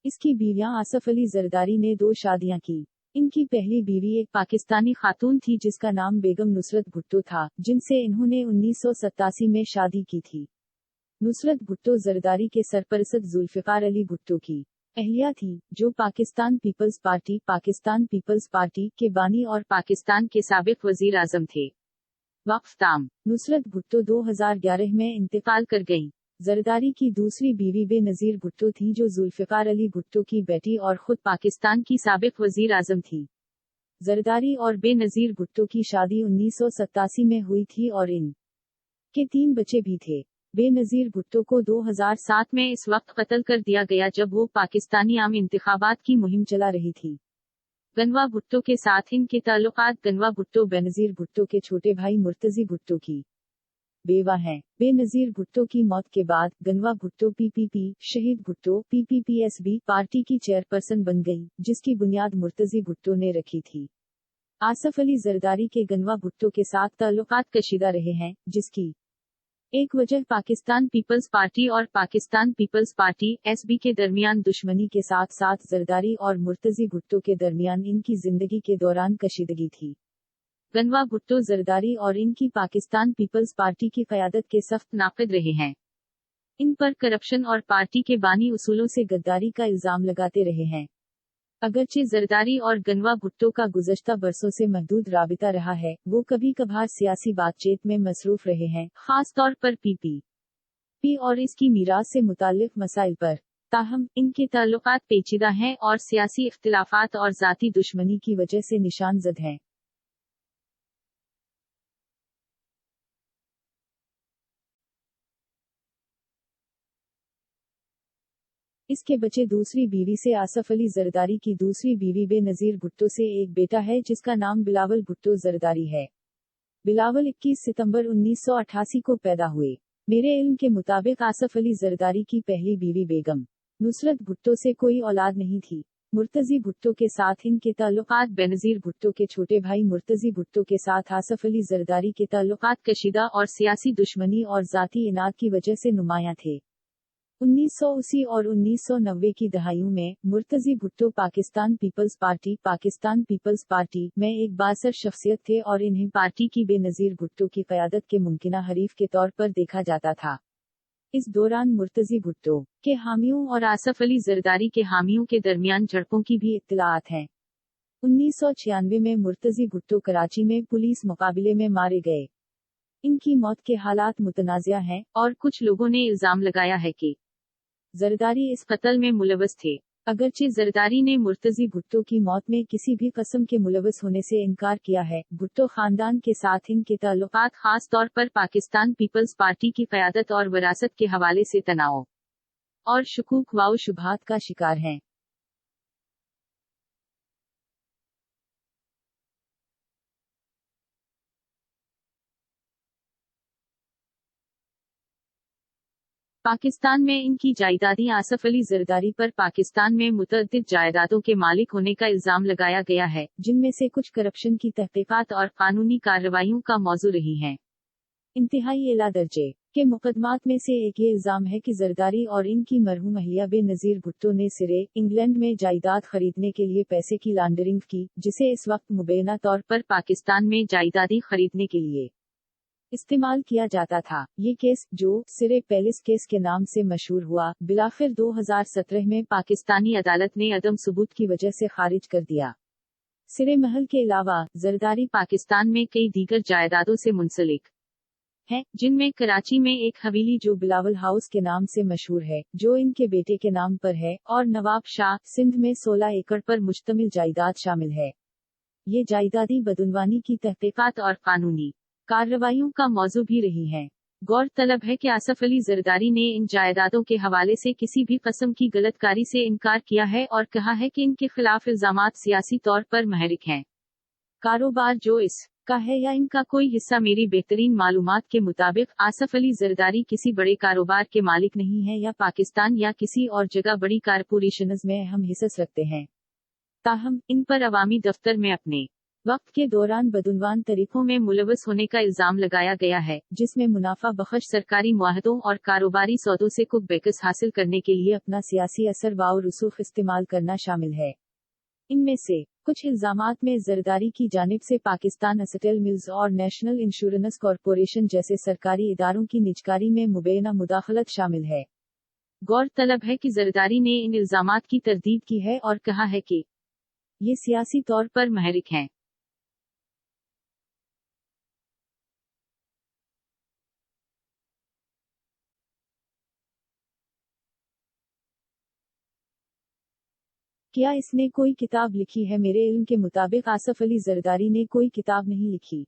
اس کی بیویاں آصف علی زرداری نے 2 شادیاں کی۔ ان کی پہلی بیوی ایک پاکستانی خاتون تھی جس کا نام بیگم نصرت بھٹو تھا جن سے انہوں نے 1987 میں شادی کی تھی۔ نصرت بھٹو زرداری کے سرپرست ذوالفقار علی بھٹو کی اہلیہ تھی جو پاکستان پیپلز پارٹی کے بانی اور پاکستان کے سابق وزیر اعظم تھے۔ وقف تام نصرت بھٹو 2011 میں انتقال کر گئیں۔ زرداری کی دوسری بیوی بے نظیر بھٹو تھی جو ذوالفقار علی بھٹو کی بیٹی اور خود پاکستان کی سابق وزیر اعظم تھی۔ زرداری اور بے نظیر بھٹو کی شادی 1987 میں ہوئی تھی اور ان کے 3 بچے بھی تھے۔ بے نظیر بھٹو کو 2007 میں اس وقت قتل کر دیا گیا جب وہ پاکستانی عام انتخابات کی مہم چلا رہی تھی۔ گنوا بھٹو کے ساتھ ان کے تعلقات گنوا بھٹو بے نظیر بھٹو کے چھوٹے بھائی مرتضی بھٹو کی بیوہ ہیں۔ بے نظیر بھٹو کی موت کے بعد گنوا بھٹو PPP شہید بھٹو PPPSB پارٹی کی چیئرپرسن بن گئی جس کی بنیاد مرتضی بھٹو نے رکھی تھی۔ آصف علی زرداری کے گنوا بھٹو کے ساتھ تعلقات کشیدہ رہے ہیں جس کی ایک وجہ پاکستان پیپلز پارٹی اور پاکستان پیپلز پارٹی SB کے درمیان دشمنی کے ساتھ ساتھ زرداری اور مرتضی بھٹو کے درمیان ان کی زندگی کے دوران کشیدگی تھی۔ گنوا بھٹو زرداری اور ان کی پاکستان پیپلز پارٹی کی قیادت کے سخت ناقد رہے ہیں۔ ان پر کرپشن اور پارٹی کے بانی اصولوں سے غداری کا الزام لگاتے رہے ہیں۔ اگرچہ زرداری اور گنوا بھٹو کا گزشتہ برسوں سے محدود رابطہ رہا ہے، وہ کبھی کبھار سیاسی بات چیت میں مصروف رہے ہیں، خاص طور پر PPP اور اس کی میراث سے متعلق مسائل پر۔ تاہم ان کے تعلقات پیچیدہ ہیں اور سیاسی اختلافات اور ذاتی دشمنی کی وجہ سے نشان زد ہیں۔ اس کے بچے دوسری بیوی سے آصف علی زرداری کی دوسری بیوی بے نظیر بھٹو سے ایک بیٹا ہے جس کا نام بلاول بھٹو زرداری ہے۔ بلاول 21 ستمبر 1988 کو پیدا ہوئے۔ میرے علم کے مطابق آصف علی زرداری کی پہلی بیوی بیگم نصرت بھٹو سے کوئی اولاد نہیں تھی۔ مرتضی بھٹو کے ساتھ ان کے تعلقات بینظیر بھٹو کے چھوٹے بھائی مرتضی بھٹو کے ساتھ آصف علی زرداری کے تعلقات کشیدہ اور سیاسی دشمنی اور ذاتی اناد کی وجہ سے نمایاں تھے۔ 1980 اور 1990 کی دہائیوں میں مرتضی بھٹو پاکستان پیپلز پارٹی میں ایک بااثر شخصیت تھے اور انہیں پارٹی کی بے نظیر بھٹو کی قیادت کے ممکنہ حریف کے طور پر دیکھا جاتا تھا۔ اس دوران مرتضی بھٹو کے حامیوں اور آصف علی زرداری کے حامیوں کے درمیان جھڑپوں کی بھی اطلاعات ہیں۔ 1996 میں مرتضی بھٹو کراچی میں پولیس مقابلے میں مارے گئے۔ ان کی موت کے حالات متنازع ہیں اور کچھ لوگوں نے الزام لگایا ہے کہ زرداری اس قتل میں ملوث تھے۔ اگرچہ زرداری نے مرتضی بھٹو کی موت میں کسی بھی قسم کے ملوث ہونے سے انکار کیا ہے، بھٹو خاندان کے ساتھ ان کے تعلقات خاص طور پر پاکستان پیپلز پارٹی کی قیادت اور وراثت کے حوالے سے تناؤ اور شکوک و شبہات کا شکار ہیں۔ पाकिस्तान में इनकी जायदादी आसफ अली जरदारी पर पाकिस्तान में मुतअद्दिद जायदादों के मालिक होने का इल्जाम लगाया गया है, जिनमें से कुछ करप्शन की तहकीकात और कानूनी कार्रवाइयों का मौजू रही हैं। इंतहाई एला दर्जे के मुकदमात में से एक ये इल्जाम है कि जरदारी और इनकी मरहूम अहलिया बेनजीर भुट्टो ने सिरे इंग्लैंड में जायदाद खरीदने के लिए पैसे की लॉन्ड्रिंग की, जिसे इस वक्त मुबैना तौर पर पाकिस्तान में जायदादी खरीदने के लिए इस्तेमाल किया जाता था। ये केस, जो सिरे पैलेस केस के नाम से मशहूर हुआ, बिलाखिर 2017 में पाकिस्तानी अदालत ने अदम सबूत की वजह से खारिज कर दिया। सिरे महल के अलावा जरदारी पाकिस्तान में कई दीगर जायदादों से मुंसलिक है, जिनमें कराची में एक हवेली जो बिलावल हाउस के नाम से मशहूर है, जो इनके बेटे के नाम पर है, और नवाब शाह सिंध में 16 एकड़ पर मुश्तमिल जायदाद शामिल है। ये जायदादी बदुनवानी की तहकीकात और कानूनी कार्रवाइयों का मौजू भी रही हैं। गौरतलब है कि आसफ अली जरदारी ने इन जायदादों के हवाले से किसी भी किस्म की गलतकारी से इनकार किया है और कहा है कि इनके खिलाफ इल्जामात सियासी तौर पर महरिक हैं। कारोबार जो इसका है या इनका कोई हिस्सा, मेरी बेहतरीन मालूमात के मुताबिक आसफ अली जरदारी किसी बड़े कारोबार के मालिक नहीं है या पाकिस्तान या किसी और जगह बड़ी कारपोरेशंस में अहम हिस्सा रखते हैं। ताहम इन पर अवामी दफ्तर में अपने वक्त के दौरान बदुनवान तरीकों में मुलवस होने का इल्जाम लगाया गया है, जिसमें मुनाफा बख्श सरकारी मुआहदों और कारोबारी सौदों से कुछ बेकस हासिल करने के लिए अपना सियासी असर व रसूख इस्तेमाल करना शामिल है। इनमें से कुछ इल्जामात में जरदारी की जानिब से पाकिस्तान एसेटेल मिल्स और नेशनल इंश्योरेंस कॉरपोरेशन जैसे सरकारी इदारों की निजकारी में मुबैना मुदाखलत शामिल है। गौरतलब है कि जरदारी ने इन इल्जामात की तरदीद की है और कहा है कि ये सियासी तौर पर महरिक हैं। क्या इसने कोई किताब लिखी है? मेरे इल्म के मुताबिक आसफ अली जरदारी ने कोई किताब नहीं लिखी।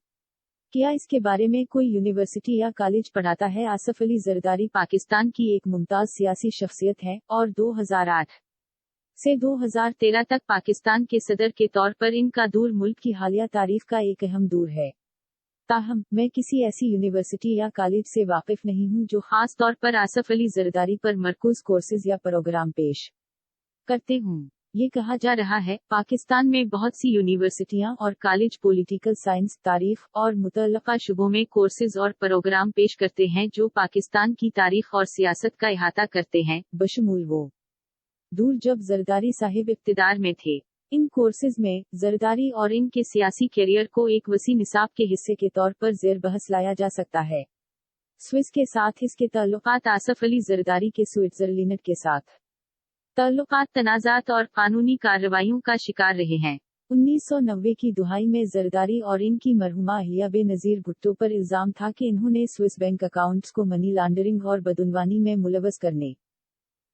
क्या इसके बारे में कोई यूनिवर्सिटी या कॉलेज पढ़ाता है? आसफ अली जरदारी पाकिस्तान की एक मुमताज सियासी शख्सियत है और 2008 से 2013 तक पाकिस्तान के सदर के तौर पर इनका दूर मुल्क की हालिया तारीख का एक अहम दूर है। ताहम मैं किसी ऐसी यूनिवर्सिटी या कॉलेज से वाकिफ नहीं हूँ जो खास तौर पर आसफ अली जरदारी पर मरकूज कोर्सेज या प्रोग्राम पेश करते हूँ। ये कहा जा रहा है, पाकिस्तान में बहुत सी यूनिवर्सिटियां और कॉलेज पॉलिटिकल साइंस, तारीख और मुतल्लका शुबों में कोर्सेज और प्रोग्राम पेश करते हैं जो पाकिस्तान की तारीख और सियासत का इहाता करते हैं, बशमूल वो दूर जब जरदारी साहिब इक्तिदार में थे। इन कोर्सेज में जरदारी और इनके सियासी कैरियर को एक वसी निसाब के हिस्से के तौर पर जेर बहस लाया जा सकता है। स्विस के साथ इसके ताल्लुकात आसफ अली जरदारी के स्विट्जरलैंड के साथ ताल्लुकात तनाज़ात और कानूनी कार्रवाइयों का शिकार रहे हैं। 1990 की दुहाई में जरदारी और इनकी मरहुमा अहलिया बेनजीर भुट्टो पर इल्जाम था कि इन्होंने स्विस बैंक अकाउंट्स को मनी लॉन्ड्रिंग और बदुनवानी में मुलवस करने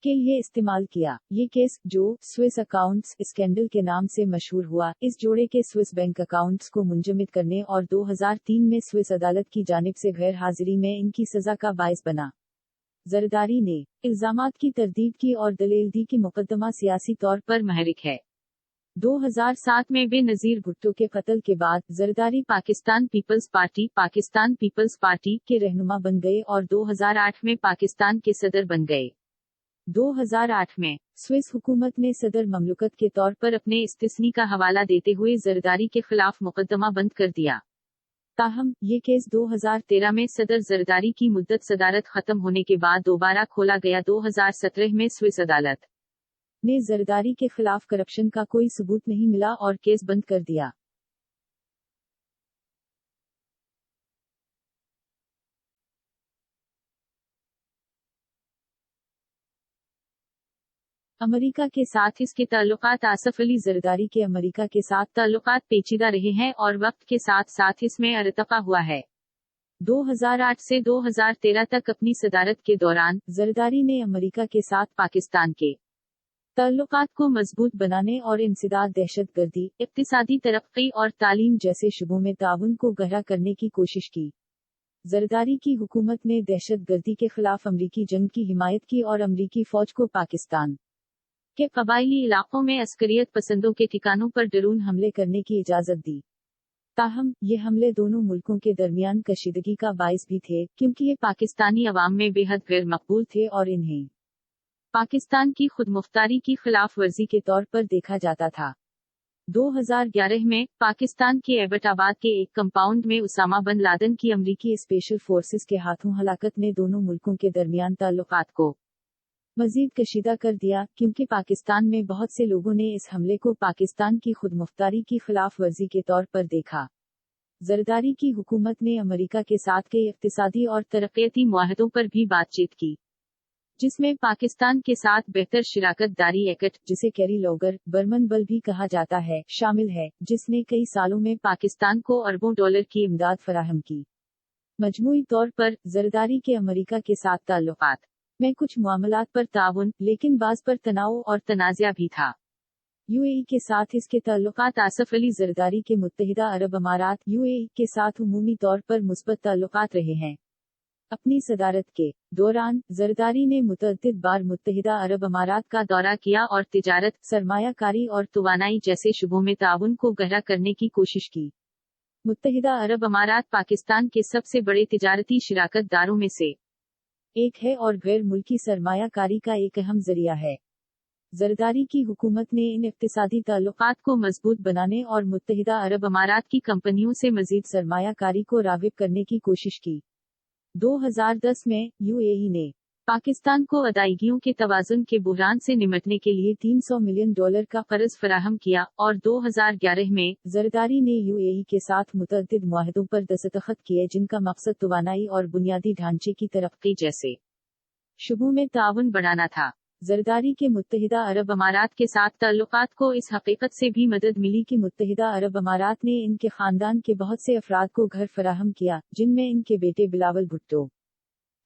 के लिए इस्तेमाल किया। ये केस, जो स्विस अकाउंट्स स्कैंडल के नाम से मशहूर हुआ, इस जोड़े के स्विस बैंक अकाउंट्स को मुंजमद करने और 2003 में स्विस अदालत की जानिब से गैर हाजिरी में इनकी सजा का बायस बना। जरदारी ने इल्जामात की तरदीद की और दलील दी कि मुकदमा सियासी तौर पर महरिक है। 2007 में बेनजीर भुट्टो के कत्ल के बाद जरदारी पाकिस्तान पीपल्स पार्टी के रहनुमा बन गए और 2008 में पाकिस्तान के सदर बन गए। 2008 में स्विस हुकूमत ने सदर ममलुकत के तौर पर अपने इस्तिस्नी का हवाला देते हुए जरदारी के खिलाफ मुकदमा बंद कर दिया। ताहम ये केस 2013 में सदर जरदारी की मुद्दत सदारत खत्म होने के बाद दोबारा खोला गया। 2017 में स्विस अदालत ने जरदारी के खिलाफ करप्शन का कोई सबूत नहीं मिला और केस बंद कर दिया। अमेरिका के साथ इसके ताल्लुकात आसफ अली जरदारी के अमेरिका के साथ ताल्लुकात पेचीदा रहे हैं और वक्त के साथ साथ इसमें अर्तका हुआ है। 2008 से 2013 तक अपनी सदारत के दौरान जरदारी ने अमेरिका के साथ पाकिस्तान के ताल्लुकात को मजबूत बनाने और इंसदाद, दहशतगर्दी, इक्तिसादी तरक्की और तालीम जैसे शुबों में ताउन को गहरा करने की कोशिश की। जरदारी की हुकूमत ने दहशतगर्दी के खिलाफ अमरीकी जंग की हिमायत की और अमरीकी फौज को पाकिस्तान के कबायली इलाकों में अस्करियत पसंदों के ठिकानों पर ड्रोन हमले करने की इजाजत दी। تاہم یہ حملے دونوں ملکوں کے درمیان کشیدگی کا باعث بھی تھے کیونکہ یہ پاکستانی عوام میں بے حد غیر مقبول تھے اور انہیں پاکستان کی خود مختاری کی خلاف ورزی کے طور پر دیکھا جاتا تھا۔ 2011 میں پاکستان کے ایبٹ آباد کے ایک کمپاؤنڈ میں اسامہ بن لادن کی امریکی اسپیشل فورسز کے ہاتھوں ہلاکت نے دونوں ملکوں کے درمیان تعلقات کو مزید کشیدہ کر دیا کیونکہ پاکستان میں بہت سے لوگوں نے اس حملے کو پاکستان کی خود مختاری کی خلاف ورزی کے طور پر دیکھا۔ زرداری کی حکومت نے امریکہ کے ساتھ کئی اقتصادی اور ترقیاتی معاہدوں پر بھی بات چیت کی، جس میں پاکستان کے ساتھ بہتر شراکت داری ایکٹ، جسے کیری لوگر برمن بل بھی کہا جاتا ہے، شامل ہے، جس نے کئی سالوں میں پاکستان کو اربوں ڈالر کی امداد فراہم کی۔ مجموعی طور پر زرداری کے امریکہ کے ساتھ تعلقات میں کچھ معاملات پر تعاون، لیکن بعض پر تناؤ اور تنازع بھی تھا۔ کے ساتھ اس کے تعلقات آصف علی زرداری کے متحدہ عرب امارات کے ساتھ عمومی طور پر مثبت تعلقات رہے ہیں۔ اپنی صدارت کے دوران زرداری نے متعدد بار متحدہ عرب امارات کا دورہ کیا اور تجارت، سرمایہ کاری اور توانائی جیسے شعبوں میں تعاون کو گہرا کرنے کی کوشش کی۔ متحدہ عرب امارات پاکستان کے سب سے بڑے تجارتی شراکت داروں میں سے ایک ہے اور غیر ملکی سرمایہ کاری کا ایک اہم ذریعہ ہے۔ زرداری کی حکومت نے ان اقتصادی تعلقات کو مضبوط بنانے اور متحدہ عرب امارات کی کمپنیوں سے مزید سرمایہ کاری کو راغب کرنے کی کوشش کی۔ 2010 میں نے پاکستان کو ادائیگیوں کے توازن کے بحران سے نمٹنے کے لیے $300 ملین کا قرض فراہم کیا، اور 2011 میں زرداری نے کے ساتھ متعدد معاہدوں پر دستخط کیے جن کا مقصد توانائی اور بنیادی ڈھانچے کی ترقی جیسے شعبوں میں تعاون بڑھانا تھا۔ زرداری کے متحدہ عرب امارات کے ساتھ تعلقات کو اس حقیقت سے بھی مدد ملی کہ متحدہ عرب امارات نے ان کے خاندان کے بہت سے افراد کو گھر فراہم کیا، جن میں ان کے بیٹے بلاول بھٹو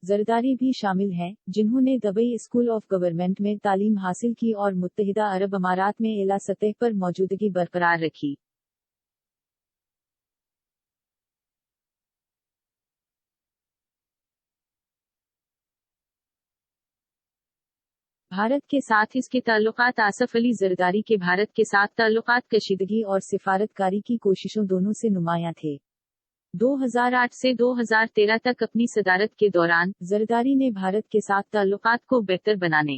زرداری بھی شامل ہیں، جنہوں نے دبئی اسکول آف گورنمنٹ میں تعلیم حاصل کی اور متحدہ عرب امارات میں اعلیٰ سطح پر موجودگی برقرار رکھی۔ بھارت کے ساتھ اس کے تعلقات آصف علی زرداری کے بھارت کے ساتھ تعلقات کشیدگی اور سفارت کاری کی کوششوں دونوں سے نمایاں تھے۔ 2008 سے 2013 تک اپنی صدارت کے دوران زرداری نے بھارت کے ساتھ تعلقات کو بہتر بنانے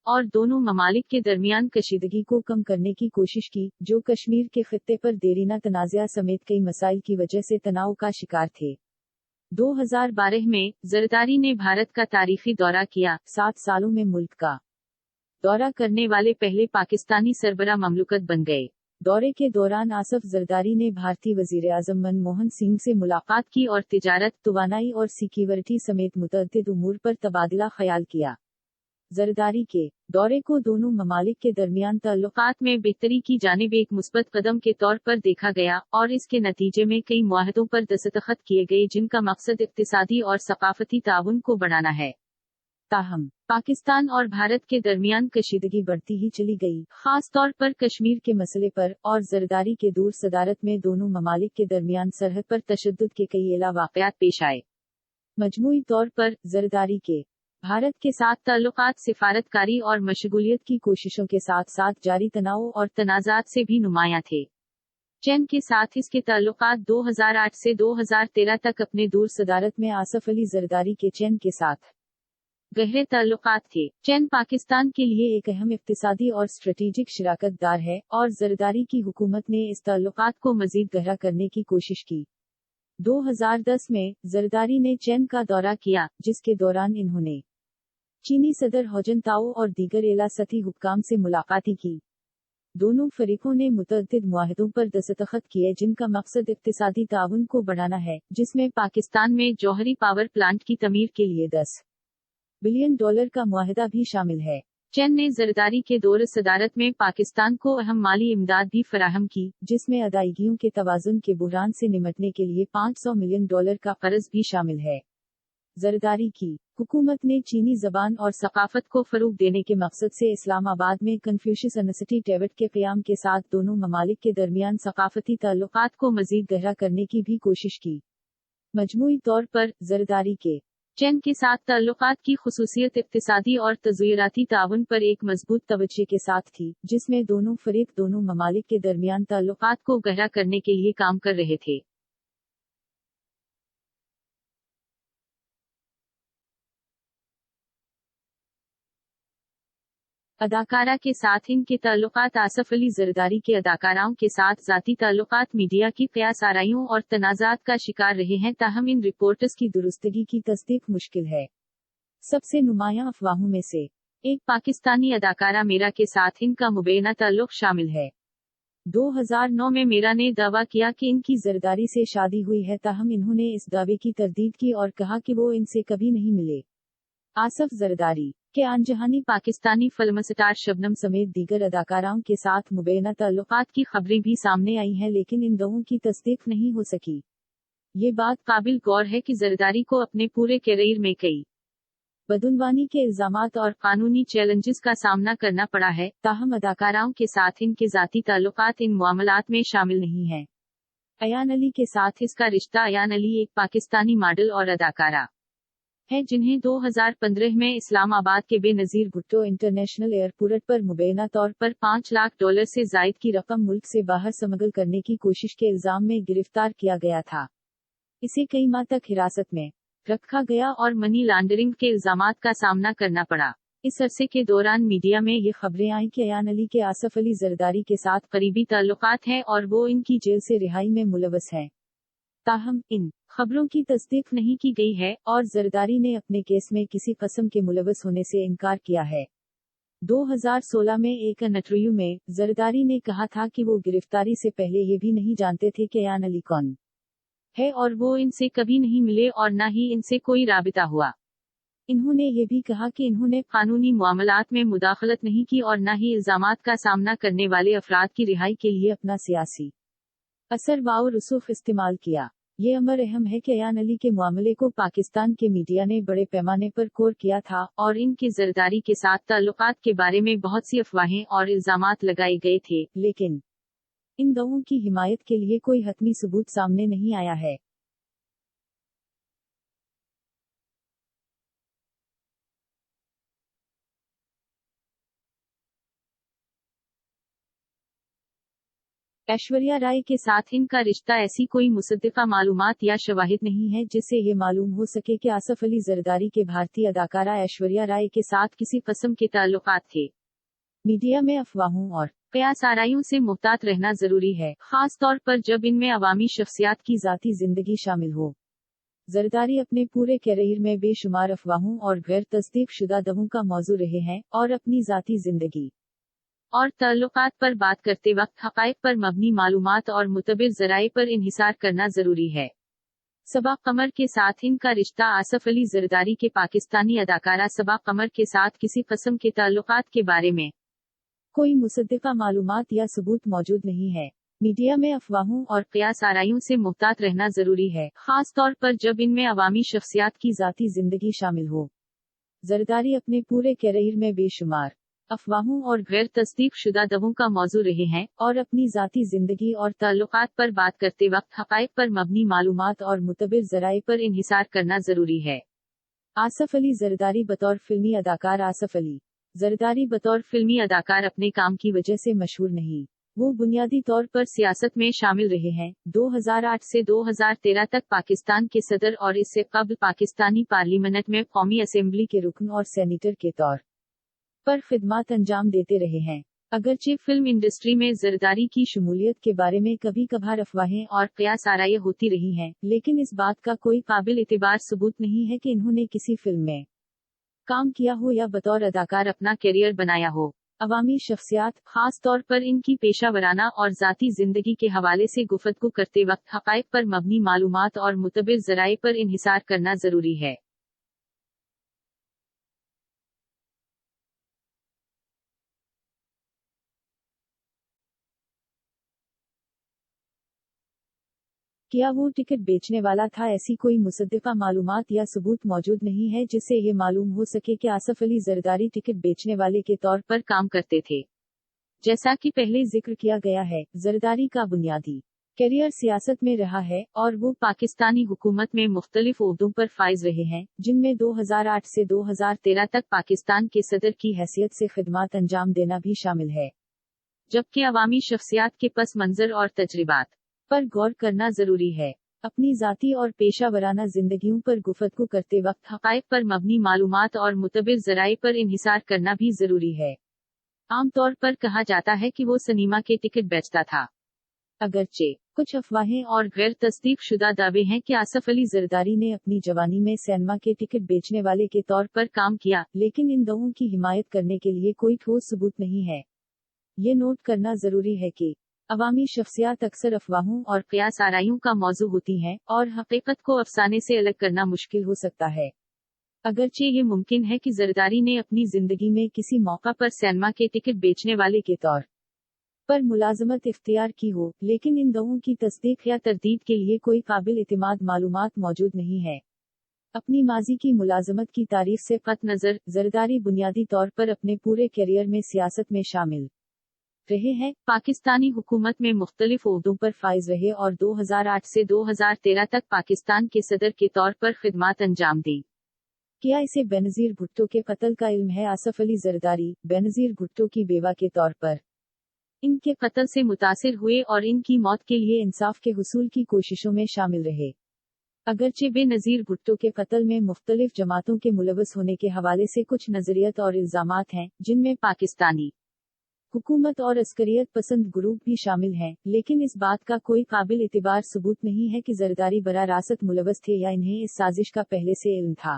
اور دونوں ممالک کے درمیان کشیدگی کو کم کرنے کی کوشش کی، جو کشمیر کے خطے پر دیرینہ تنازعہ سمیت کئی مسائل کی وجہ سے تناؤ کا شکار تھے۔ 2012 میں زرداری نے بھارت کا تاریخی دورہ کیا، 7 سالوں میں ملک کا دورہ کرنے والے پہلے پاکستانی سربراہ مملکت بن گئے۔ دورے کے دوران آصف زرداری نے بھارتی وزیر اعظم منموہن سنگھ سے ملاقات کی اور تجارت، توانائی اور سیکیورٹی سمیت متعدد امور پر تبادلہ خیال کیا۔ زرداری کے دورے کو دونوں ممالک کے درمیان تعلقات میں بہتری کی جانب ایک مثبت قدم کے طور پر دیکھا گیا، اور اس کے نتیجے میں کئی معاہدوں پر دستخط کیے گئے جن کا مقصد اقتصادی اور ثقافتی تعاون کو بڑھانا ہے۔ تاہم پاکستان اور بھارت کے درمیان کشیدگی بڑھتی ہی چلی گئی، خاص طور پر کشمیر کے مسئلے پر، اور زرداری کے دور صدارت میں دونوں ممالک کے درمیان سرحد پر تشدد کے کئی اعلیٰ واقعات پیش آئے۔ مجموعی طور پر زرداری کے بھارت کے ساتھ تعلقات سفارت کاری اور مشغولیت کی کوششوں کے ساتھ ساتھ جاری تناؤ اور تنازعات سے بھی نمایاں تھے۔ چین کے ساتھ اس کے تعلقات 2008 سے 2013 تک اپنے دور صدارت میں آصف علی زرداری کے چین کے ساتھ گہرے تعلقات تھے۔ چین پاکستان کے لیے ایک اہم اقتصادی اور اسٹریٹجک شراکت دار ہے، اور زرداری کی حکومت نے اس تعلقات کو مزید گہرا کرنے کی کوشش کی۔ 2010 میں زرداری نے چین کا دورہ کیا، جس کے دوران انہوں نے چینی صدر ہو جنتاؤ اور دیگر اعلیٰ سطحی حکام سے ملاقاتیں کی۔ دونوں فریقوں نے متعدد معاہدوں پر دستخط کیے جن کا مقصد اقتصادی تعاون کو بڑھانا ہے، جس میں پاکستان میں جوہری پاور پلانٹ کی تعمیر کے لیے $10 بلین کا معاہدہ بھی شامل ہے۔ چین نے زرداری کے دور صدارت میں پاکستان کو اہم مالی امداد بھی فراہم کی، جس میں ادائیگیوں کے توازن کے بحران سے نمٹنے کے لیے $500 ملین کا قرض بھی شامل ہے۔ زرداری کی حکومت نے چینی زبان اور ثقافت کو فروغ دینے کے مقصد سے اسلام آباد میں کنفیوشس انسٹیٹیوٹ کے قیام کے ساتھ دونوں ممالک کے درمیان ثقافتی تعلقات کو مزید گہرا کرنے کی بھی کوشش کی۔ مجموعی طور پر زرداری کے चीन के साथ ताल्लुकात की खुसूसियत इक्तिसादी और तज़वीराती ताउन पर एक मजबूत तवज्जो के साथ थी, जिसमें दोनों फरीक दोनों ममालिक के दरमियान ताल्लुकात को गहरा करने के लिए काम कर रहे थे। अदाकारा के साथ इनके ताल्लुकात आसफ अली जरदारी के अदाकाराओं के साथ ज़ाती ताल्लुकात मीडिया की क़यास आराइयों और तनाज़ात का शिकार रहे हैं, ताहम इन रिपोर्ट्स की दुरुस्तगी की तस्दीक मुश्किल है। सबसे नुमायां अफवाहों में से एक पाकिस्तानी अदाकारा मीरा के साथ इनका मुबैना ताल्लुक शामिल है। 2009 में मीरा ने दावा किया कि इनकी जरदारी से शादी हुई है, ताहम इन्होंने इस दावे की तरदीद की और कहा कि वो इनसे कभी नहीं मिले। आसफ जरदारी के अनजहानी पाकिस्तानी फिल्म स्टार शबनम समेत दीगर अदाकाराओं के साथ मुबैना ताल्लुकात की खबरें भी सामने आई हैं, लेकिन इन दावों की तस्दीक नहीं हो सकी। ये बात काबिल गौर है कि जरदारी को अपने पूरे कैरियर में कई बदउनवानी के इल्जामात और कानूनी चैलेंजेस का सामना करना पड़ा है, ताहम अदाकाराओं के साथ इनके ज़ाती ताल्लुकात इन मामलात में शामिल नहीं हैं। अयान अली के साथ इसका रिश्ता। अयान अली एक पाकिस्तानी मॉडल और अदाकारा है, जिन्हें 2015 में इस्लामाबाद के बेनज़ीर भुट्टो इंटरनेशनल एयरपोर्ट पर मुबैना तौर पर $5 लाख से जायद की रकम मुल्क से बाहर स्मगल करने की कोशिश के इल्जाम में गिरफ्तार किया गया था। इसे कई माह तक हिरासत में रखा गया और मनी लॉन्ड्रिंग के इल्जामात का सामना करना पड़ा। इस अरसे के दौरान मीडिया में ये खबरें आईं कि अयान अली के आसफ अली जरदारी के साथ करीबी ताल्लुकात हैं और वो इनकी जेल से रिहाई में मुलव्वस हैं। ताहम इन खबरों की तस्दीक नहीं की गई है और जरदारी ने अपने केस में किसी किस्म के मुलव्वस होने से इनकार किया है। 2016 में एक इंटरव्यू में जरदारी ने कहा था कि वो गिरफ्तारी से पहले ये भी नहीं जानते थे कि अयान अली कौन है और वो इनसे कभी नहीं मिले और न ही इनसे कोई राबिता हुआ। इन्होंने ये भी कहा कि इन्होंने कानूनी मामलात में मुदाखलत नहीं की और न ही इल्जामात का सामना करने वाले अफराद की रिहाई के लिए अपना सियासी असर व रसूख इस्तेमाल किया। ये अमर अहम है कि अयान अली के मामले को पाकिस्तान के मीडिया ने बड़े पैमाने पर कोर किया था और इनके जरदारी के साथ ताल्लुकात के बारे में बहुत सी अफवाहें और इल्जामात लगाए गए थे, लेकिन इन दावों की हिमायत के लिए कोई हतमी सबूत सामने नहीं आया है। ऐश्वर्या राय के साथ इनका रिश्ता ऐसी कोई मुसद्दिका मालूमात या शवाहिद नहीं है जिससे ये मालूम हो सके कि आसफ अली जरदारी के भारतीय अदाकारा ऐश्वर्या राय के साथ किसी किस्म के ताल्लुकात थे। मीडिया में अफवाहों और कयास आराइयों से मुहतात रहना जरूरी है, खास तौर पर जब इनमें अवामी शख्सियात की ज़ाती जिंदगी शामिल हो। जरदारी अपने पूरे कैरियर में बेशुमार अफवाहों और गैर तस्दीक शुदा दावों का मौजू रहे हैं और अपनी ज़ाती जिंदगी और ताल्लुकात पर बात करते वक्त हक़ाइक़ पर मबनी मालूमात और मुतबिर ज़राए पर इन्हिसार करना जरूरी है। सबा कमर के साथ इनका रिश्ता। आसफ अली जरदारी के पाकिस्तानी अदाकारा सबा कमर के साथ किसी किस्म के ताल्लुकात के बारे में कोई मुसद्दिका मालूमात या सबूत मौजूद नहीं है। मीडिया में अफवाहों और कयास आराइयों से मुहतात रहना जरूरी है, खास तौर पर जब इनमें अवामी शख्सियात की ज़ाती जिंदगी शामिल हो। जरदारी अपने पूरे कैरियर में बेशुमार अफवाहों और गैर तस्दीक शुदा दावों का मौजू रहे हैं और अपनी ज़ाती जिंदगी और ताल्लुकात पर बात करते वक्त हक़ाइक़ पर मबनी मालूमात और मुतबिर ज़राए पर इन्हिसार करना जरूरी है। आसफ अली जरदारी बतौर फिल्मी अदाकार। आसफ अली जरदारी बतौर फिल्मी अदाकार अपने काम की वजह से मशहूर नहीं, वो बुनियादी तौर पर सियासत में शामिल रहे हैं। 2008 से 2013 तक पाकिस्तान के सदर और इससे कबल पाकिस्तानी पार्लियामेंट में कौमी असेंबली के रुकन और सेनेटर के तौर पर खिदमत अंजाम देते रहे हैं। अगरचे फिल्म इंडस्ट्री में जरदारी की शमूलियत के बारे में कभी कभार अफवाहें और कयास आराइयां होती रही हैं, लेकिन इस बात का कोई काबिल एतबार सबूत नहीं है कि इन्होंने किसी फिल्म में काम किया हो या बतौर अदाकार अपना कैरियर बनाया हो। अवामी शख्सियात, खास तौर पर इनकी पेशा वराना और ज़ाती जिंदगी के हवाले से गुफ्तगू करते वक्त हक़ाइक़ पर मबनी मालूमात और मुतबिर ज़राए पर इन्हिसार करना जरूरी है। क्या वो टिकट बेचने वाला था? ऐसी कोई मुसद्दिका मालूमात या सबूत मौजूद नहीं है जिससे ये मालूम हो सके कि आसफ अली जरदारी टिकट बेचने वाले के तौर पर काम करते थे। जैसा कि पहले जिक्र किया गया है, जरदारी का बुनियादी کیریئر سیاست میں رہا ہے اور وہ پاکستانی حکومت میں مختلف عہدوں پر فائز رہے ہیں، جن میں 2008 سے 2013 تک پاکستان کے صدر کی حیثیت سے خدمات انجام دینا بھی شامل ہے، جبکہ عوامی شخصیات کے پس منظر اور تجربات پر غور کرنا ضروری ہے۔ اپنی ذاتی اور پیشہ ورانہ زندگیوں پر گفتگو کرتے وقت حقائق پر مبنی معلومات اور معتبر ذرائع پر انحصار کرنا بھی ضروری ہے۔ عام طور پر کہا جاتا ہے کہ وہ سنیما کے ٹکٹ بیچتا تھا، اگرچہ کچھ افواہیں اور غیر تصدیق شدہ دعوے ہیں کہ آصف علی زرداری نے اپنی جوانی میں سینما کے ٹکٹ بیچنے والے کے طور پر کام کیا، لیکن ان دعووں کی حمایت کرنے کے لیے کوئی ٹھوس ثبوت نہیں ہے۔ یہ نوٹ کرنا ضروری ہے کہ عوامی شخصیات اکثر افواہوں اور قیاس آرائیوں کا موضوع ہوتی ہیں، اور حقیقت کو افسانے سے الگ کرنا مشکل ہو سکتا ہے۔ اگرچہ یہ ممکن ہے کہ زرداری نے اپنی زندگی میں کسی موقع پر سینما کے ٹکٹ بیچنے والے کے طور پر ملازمت اختیار کی ہو، لیکن ان دعووں کی تصدیق یا تردید کے لیے کوئی قابل اعتماد معلومات موجود نہیں ہے۔ اپنی ماضی کی ملازمت کی تاریخ سے قطع نظر، زرداری بنیادی طور پر اپنے پورے کیریئر میں سیاست میں شامل رہے ہیں، پاکستانی حکومت میں مختلف عہدوں پر فائز رہے اور 2008 سے 2013 تک پاکستان کے صدر کے طور پر خدمات انجام دی۔ کیا اسے بینظیر بھٹو کے قتل کا علم ہے؟ آصف علی زرداری بینظیر بھٹو کی بیوہ کے طور پر ان کے قتل سے متاثر ہوئے اور ان کی موت کے لیے انصاف کے حصول کی کوششوں میں شامل رہے۔ اگرچہ بے نظیر بھٹو کے قتل میں مختلف جماعتوں کے ملوث ہونے کے حوالے سے کچھ نظریات اور الزامات ہیں، جن میں پاکستانی حکومت اور عسکریت پسند گروپ بھی شامل ہیں، لیکن اس بات کا کوئی قابل اعتبار ثبوت نہیں ہے کہ زرداری براہ راست ملوث تھے یا انہیں اس سازش کا پہلے سے علم تھا۔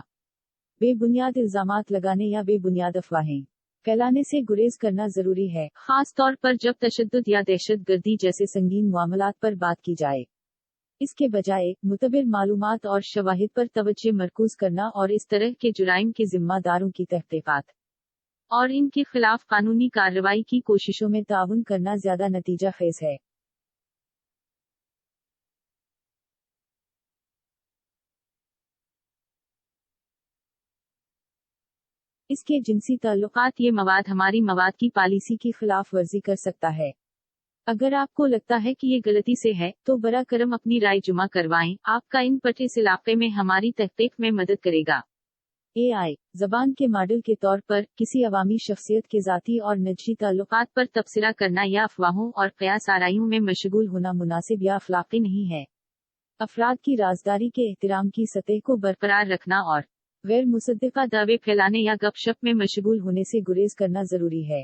بے بنیاد الزامات لگانے یا بے بنیاد افواہیں پھیلانے سے گریز کرنا ضروری ہے، خاص طور پر جب تشدد یا دہشت گردی جیسے سنگین معاملات پر بات کی جائے۔ اس کے بجائے معتبر معلومات اور شواہد پر توجہ مرکوز کرنا اور اس طرح کے جرائم کے ذمہ داروں کی تحقیقات اور ان کے خلاف قانونی کارروائی کی کوششوں میں تعاون کرنا زیادہ نتیجہ خیز ہے۔ اس کے جنسی تعلقات یہ مواد ہماری مواد کی پالیسی کی خلاف ورزی کر سکتا ہے۔ اگر آپ کو لگتا ہے کہ یہ غلطی سے ہے، تو براہ کرم اپنی رائے جمع کروائیں۔ آپ کا ان پٹ اس علاقے میں ہماری تحقیق میں مدد کرے گا۔ AI زبان کے ماڈل کے طور پر کسی عوامی شخصیت کے ذاتی اور نجی تعلقات پر تبصرہ کرنا یا افواہوں اور قیاس آرائیوں میں مشغول ہونا مناسب یا اخلاقی نہیں ہے۔ افراد کی رازداری کے احترام کی سطح کو برقرار رکھنا اور غیر مصدقہ دعوے پھیلانے یا گپ شپ میں مشغول ہونے سے گریز کرنا ضروری ہے۔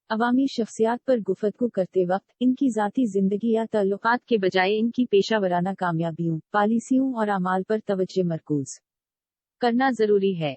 عوامی شخصیات پر گفتگو کرتے وقت ان کی ذاتی زندگی یا تعلقات کے بجائے ان کی پیشہ ورانہ کامیابیوں، پالیسیوں اور اعمال پر توجہ مرکوز کرنا ضروری ہے۔